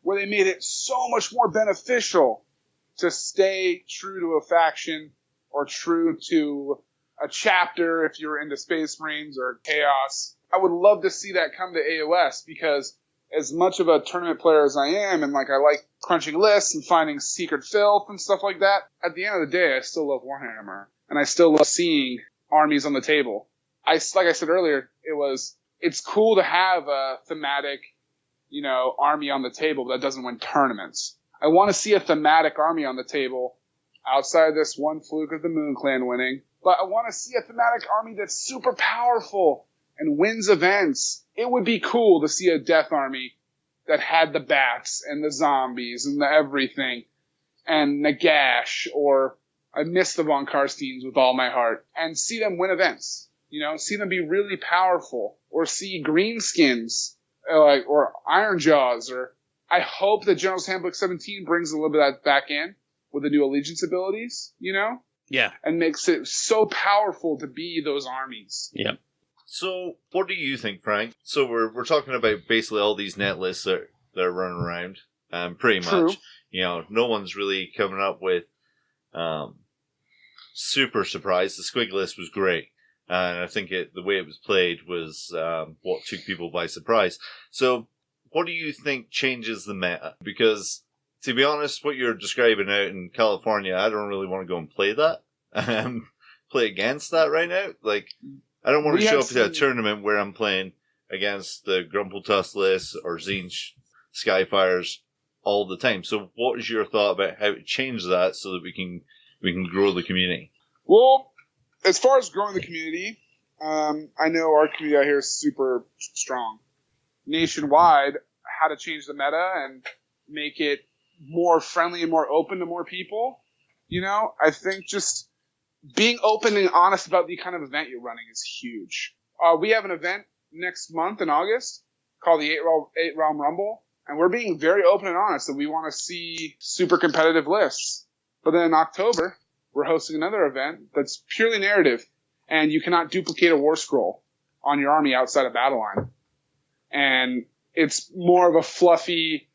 where they made it so much more beneficial to stay true to a faction or true to a chapter if you're into Space Marines or Chaos. I would love to see that come to AoS, because as much of a tournament player as I am, and I like crunching lists and finding secret filth and stuff like that, at the end of the day, I still love Warhammer. And I still love seeing armies on the table. Like I said earlier, it's cool to have a thematic, army on the table that doesn't win tournaments. I want to see a thematic army on the table outside of this one fluke of the Moon Clan winning. But I want to see a thematic army that's super powerful and wins events. It would be cool to see a death army that had the bats and the zombies and the everything, and Nagash, or I miss the Von Karsteins with all my heart, and see them win events. See them be really powerful, or see Greenskins, or Iron Jaws, or I hope that General's Handbook 17 brings a little bit of that back in with the new allegiance abilities, Yeah. and makes it so powerful to be those armies. Yep. So, what do you think, Frank? So we're talking about basically all these net lists that are running around, pretty True. much. No one's really coming up with super surprise. The Squig list was great, and I think the way it was played was what took people by surprise. So, what do you think changes the meta? Because, to be honest, what you're describing out in California, I don't really want to go and play that. Play against that right now. I don't want to show up to a tournament where I'm playing against the Grumpletusk list or Zinch Skyfires all the time. So what is your thought about how to change that so that we can grow the community? Well, as far as growing the community, I know our community out here is super strong. Nationwide, how to change the meta and make it more friendly and more open to more people. I think just being open and honest about the kind of event you're running is huge. We have an event next month in August called the 8 Realm Rumble, and we're being very open and honest that we want to see super competitive lists. But then in October, we're hosting another event that's purely narrative, and you cannot duplicate a war scroll on your army outside of battle line. And it's more of a fluffy,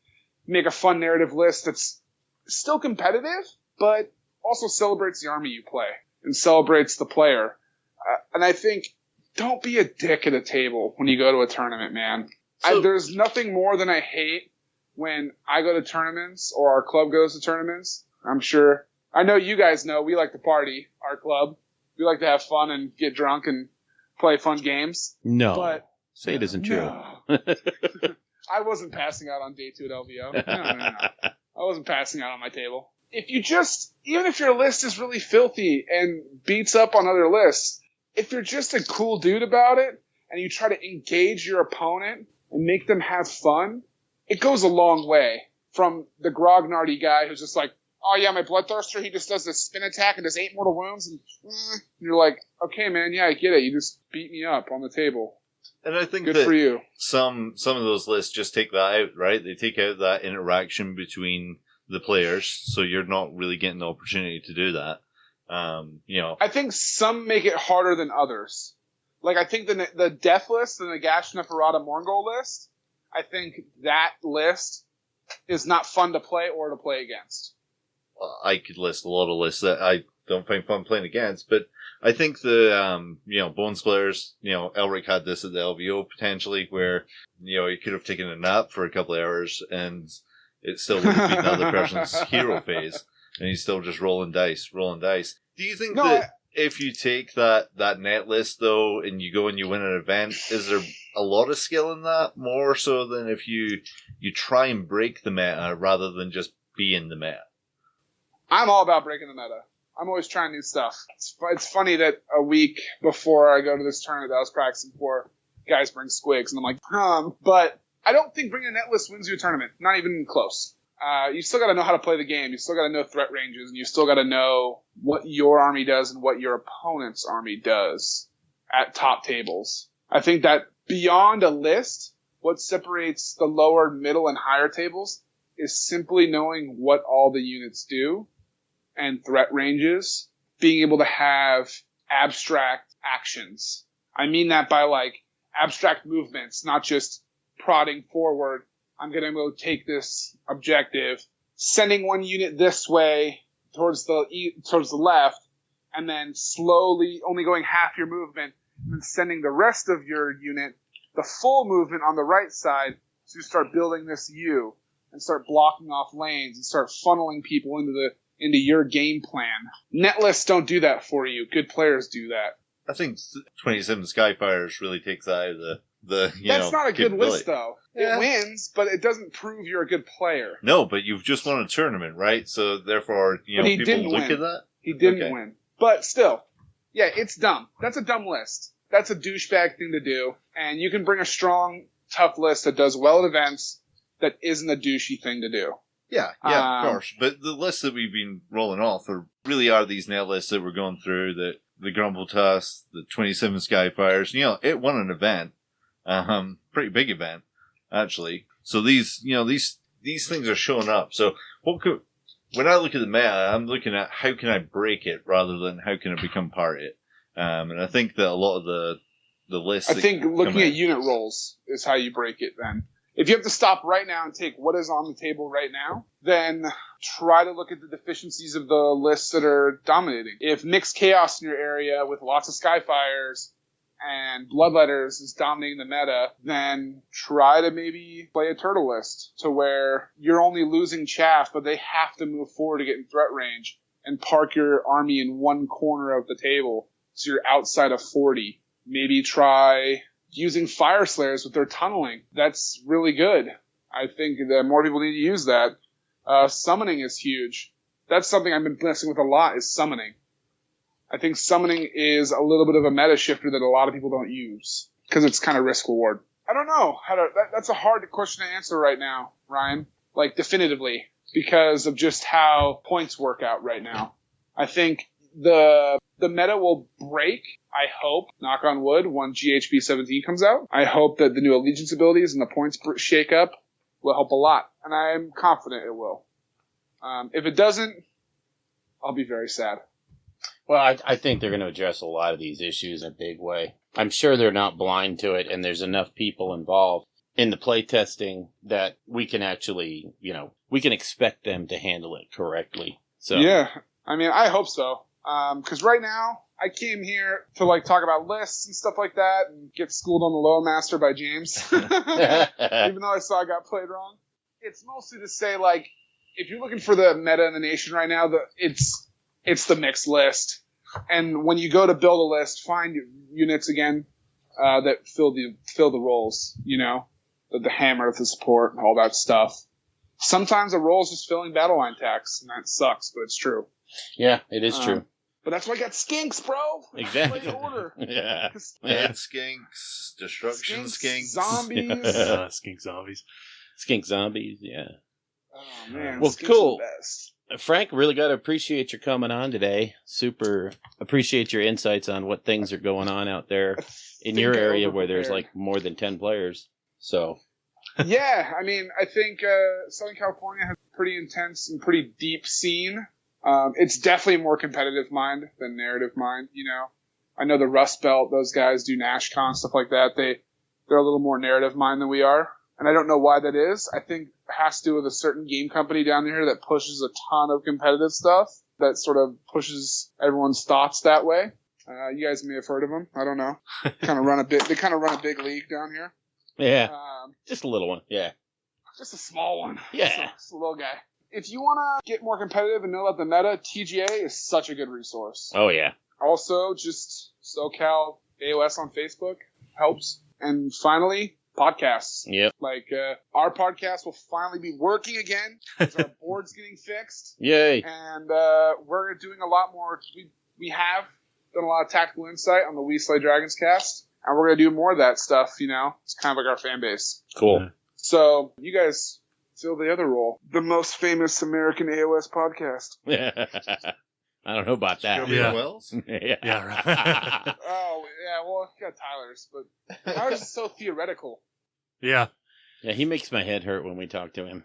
make a fun narrative list that's still competitive, but also celebrates the army you play and celebrates the player. And I think, don't be a dick at a table when you go to a tournament, man. There's nothing more than I hate when I go to tournaments or our club goes to tournaments. I know you guys know we like to party, our club. We like to have fun and get drunk and play fun games. No. But say it isn't true. No. I wasn't passing out on day 2 at LVO. No. I wasn't passing out on my table. Even if your list is really filthy and beats up on other lists, if you're just a cool dude about it and you try to engage your opponent and make them have fun, it goes a long way from the grognardy guy who's just like, oh yeah, my Bloodthirster, he just does this spin attack and does 8 mortal wounds, and you're like, okay man, yeah, I get it, you just beat me up on the table. And I think Good that for you. some of those lists just take that out, right? They take out that interaction between the players, so you're not really getting the opportunity to do that. I think some make it harder than others. Like, I think the Death list, the Nagash Neferata Morgul list, I think that list is not fun to play or to play against. I could list a lot of lists that I don't find fun playing against, but I think the, Bone Splitters, Elric had this at the LVO potentially, where, he could have taken a nap for a couple of hours and it still would have been the other person's hero phase, and he's still just rolling dice. Do you think if you take that net list, though, and you go and you win an event, is there a lot of skill in that, more so than if you try and break the meta rather than just be in the meta? I'm all about breaking the meta. I'm always trying new stuff. It's funny that a week before I go to this tournament that I was practicing for, guys bring squigs, and I'm like, but I don't think bringing a net list wins you a tournament. Not even close. You still got to know how to play the game. You still got to know threat ranges, and you still got to know what your army does and what your opponent's army does at top tables. I think that beyond a list, what separates the lower, middle, and higher tables is simply knowing what all the units do and threat ranges, being able to have abstract actions. I mean that by abstract movements, not just prodding forward. I'm going to go take this objective, sending one unit this way towards the left, and then slowly only going half your movement, and then sending the rest of your unit the full movement on the right side, so you start building this U and start blocking off lanes and start funneling people into your game plan. Net lists don't do that for you. Good players do that. I think 27 Skyfires really takes that out of the That's not a good list, though. Yeah. It wins, but it doesn't prove you're a good player. No, but you've just won a tournament, right? So therefore, people look at that. He didn't win. But still, yeah, it's dumb. That's a dumb list. That's a douchebag thing to do. And you can bring a strong, tough list that does well at events that isn't a douchey thing to do. Yeah, of course. But the lists that we've been rolling off really are these net lists that we're going through, the Grumble Tusk, the 27 Skyfires. It won an event. Pretty big event, actually. So these things are showing up. So when I look at the meta, I'm looking at how can I break it rather than how can I become part of it. And I think that a lot of the lists. I think looking at unit rolls is how you break it. Then, if you have to stop right now and take what is on the table right now, then try to look at the deficiencies of the lists that are dominating. If mixed chaos in your area with lots of Skyfires and Bloodletters is dominating the meta, then try to maybe play a turtle list to where you're only losing chaff, but they have to move forward to get in threat range, and park your army in one corner of the table so you're outside of 40. Maybe try using Fire Slayers with their tunneling. That's really good. I think that more people need to use that. Summoning is huge. That's something I've been messing with a lot, is summoning. I think summoning is a little bit of a meta shifter that a lot of people don't use because it's kind of risk reward. I don't know that's a hard question to answer right now, Ryan, definitively, because of just how points work out right now. I think the meta will break, I hope, knock on wood, when GHB 17 comes out. I hope that the new Allegiance abilities and the points shake up will help a lot, and I'm confident it will. If it doesn't, I'll be very sad. Well, I think they're going to address a lot of these issues in a big way. I'm sure they're not blind to it, and there's enough people involved in the playtesting that we can actually, we can expect them to handle it correctly. So yeah, I hope so. Because right now, I came here to talk about lists and stuff like that, and get schooled on the Low Master by James, even though I saw I got played wrong. It's mostly to say if you're looking for the meta in the nation right now, it's the mixed list. And when you go to build a list, find units again that fill the roles, the hammer, the support, and all that stuff. Sometimes a role is just filling battle line tax, and that sucks, but it's true. Yeah, it is true. But that's why I got skinks, bro. Exactly. Play order. Yeah. Dead skinks, destruction skinks. Zombies. Skink zombies. Skink zombies, yeah. Oh, man. Well, skinks cool. are the best. Frank, really got to appreciate your coming on today. Super appreciate your insights on what things are going on out there in your area where there's like more than 10 players. So, yeah, I mean, I think Southern California has a pretty intense and pretty deep scene. It's definitely more competitive mind than narrative mind, you know. I know the Rust Belt, those guys do NashCon, stuff like that. They're a little more narrative mind than we are. And I don't know why that is. I think it has to do with a certain game company down there that pushes a ton of competitive stuff that sort of pushes everyone's thoughts that way. You guys may have heard of them. I don't know. They kind of run a big league down here. yeah. Just a little one. Yeah. Just a small one. Yeah. Just a little guy. If you want to get more competitive and know about the meta, TGA is such a good resource. Oh, yeah. Also, just SoCal AoS on Facebook helps. And finally, podcasts. Yep. Like, our podcast will finally be working again because our board's getting fixed. Yay. And we're doing a lot more. We have done a lot of tactical insight on the We Slay Dragons cast, and we're going to do more of that stuff, you know? It's kind of like our fan base. Cool. So, you guys fill the other role. The most famous American AoS podcast. I don't know about that. Yeah. Wells? yeah. Yeah, right. Oh, yeah, well, you got Tyler's, but ours is so theoretical. Yeah. Yeah, he makes my head hurt when we talk to him.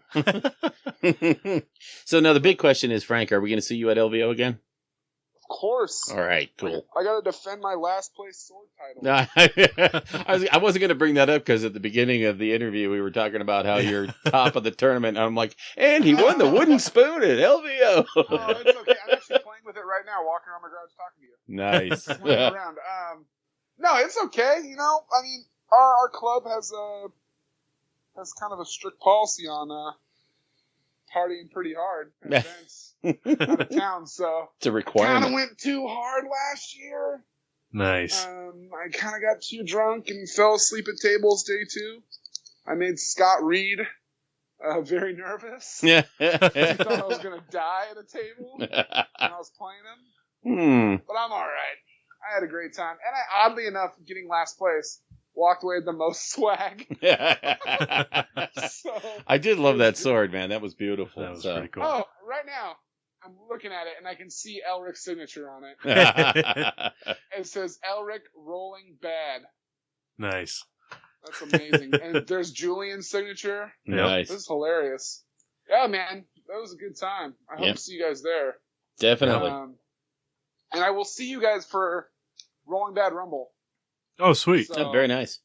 So now the big question is, Frank, are we going to see you at LVO again? Of course. All right, cool. I got to defend my last place sword title. I wasn't going to bring that up because at the beginning of the interview, we were talking about how you're top of the tournament. And I'm like, and he won the wooden spoon at LVO. Oh, it's okay. I'm actually playing with it right now, walking around my garage talking to you. Nice. Swinging around. No, it's okay. You know, I mean, our club has kind of a strict policy on partying pretty hard at events out of town, so It's a kind requirement. of went too hard last year. Nice. I kind of got too drunk and fell asleep at tables day 2. I made Scott Reed very nervous. Yeah. He thought I was going to die at a table when I was playing him. But I'm all right. I had a great time. And I, oddly enough, getting last place, walked away with the most swag. So, I did love that sword, man. That was beautiful. That was So. pretty cool. oh, right now, I'm looking at it, and I can see Elric's signature on it. It says, Elric rolling bad. Nice. That's amazing. And there's Julian's signature. Nice. This is hilarious. Yeah, man. That was a good time. I hope to see you guys there. Definitely. And I will see you guys for Rolling Bad Rumble. Oh, sweet. So, Very nice.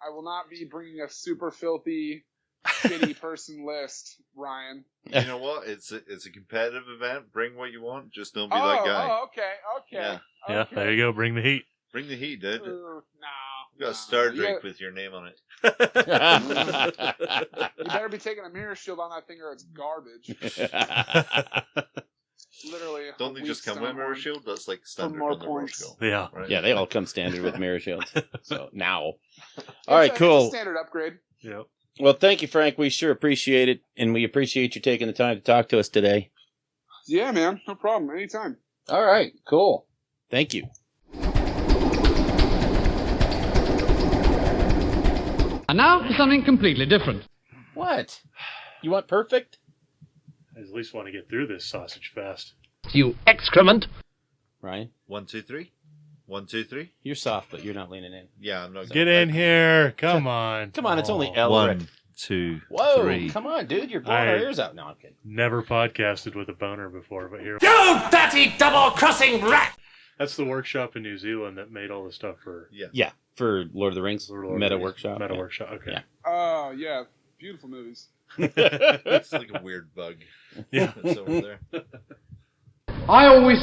I will not be bringing a super filthy, shitty person list, Ryan. You know what? It's a competitive event. Bring what you want. Just don't be that guy. Oh, okay. Yeah. Yeah, Okay. there you go. Bring the heat. Bring the heat, dude. No. You got a star You drink got- with your name on it. You better be taking a mirror shield on that thing or it's garbage. Literally. Don't they just come with mirror shield? That's like standard more on the points. Roscoe. Yeah. Right? Yeah, they all come standard with mirror shields. So now. It's All right, a cool. standard upgrade. Yep. Well, thank you, Frank. We sure appreciate it, and we appreciate you taking the time to talk to us today. Yeah, man. No problem. Anytime. All right, cool. Thank you. And now for something completely different. What? You want perfect? I at least want to get through this sausage fast. You excrement. Ryan, 1, 2, 3. 1, 2, 3. you're soft, but you're not leaning in. Yeah, I'm not. Get in here. Come on. Come on, it's only Oh, Elric. 1, 2, Whoa, 3. come on, dude. You're blowing our I- ears out. No, I'm kidding. Never podcasted with a boner before, but here. You dirty double-crossing rat! That's the workshop in New Zealand that made all the stuff for Yeah. Yeah, for Lord of the Rings, Lord of the Meta Rings. Workshop. Meta yeah. Workshop. Okay. Yeah. Oh, yeah. Beautiful movies. It's like a weird bug. Yeah. That's over there. I always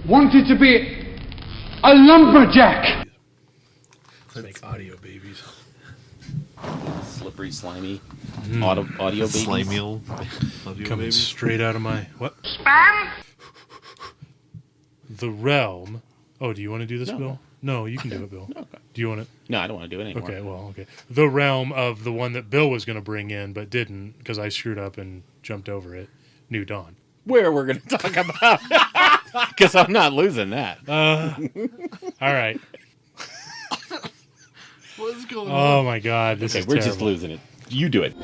wanted to be a lumberjack. Let's make audio babies. Slippery, slimy, audio babies. Slimy old audio Coming baby. straight out of my what? Spam? The realm. Oh, do you want to do this, No. Bill? No, you can do it, Bill. Okay. Do you want it? No, I don't want to do it anymore. Okay, well, okay. The realm of the one that Bill was going to bring in, but didn't because I screwed up and jumped over it. New Dawn. Where we're going to talk about. Because I'm not losing that. All right. What's going on? Oh my God, this Okay, is we're terrible. just losing it. You do it.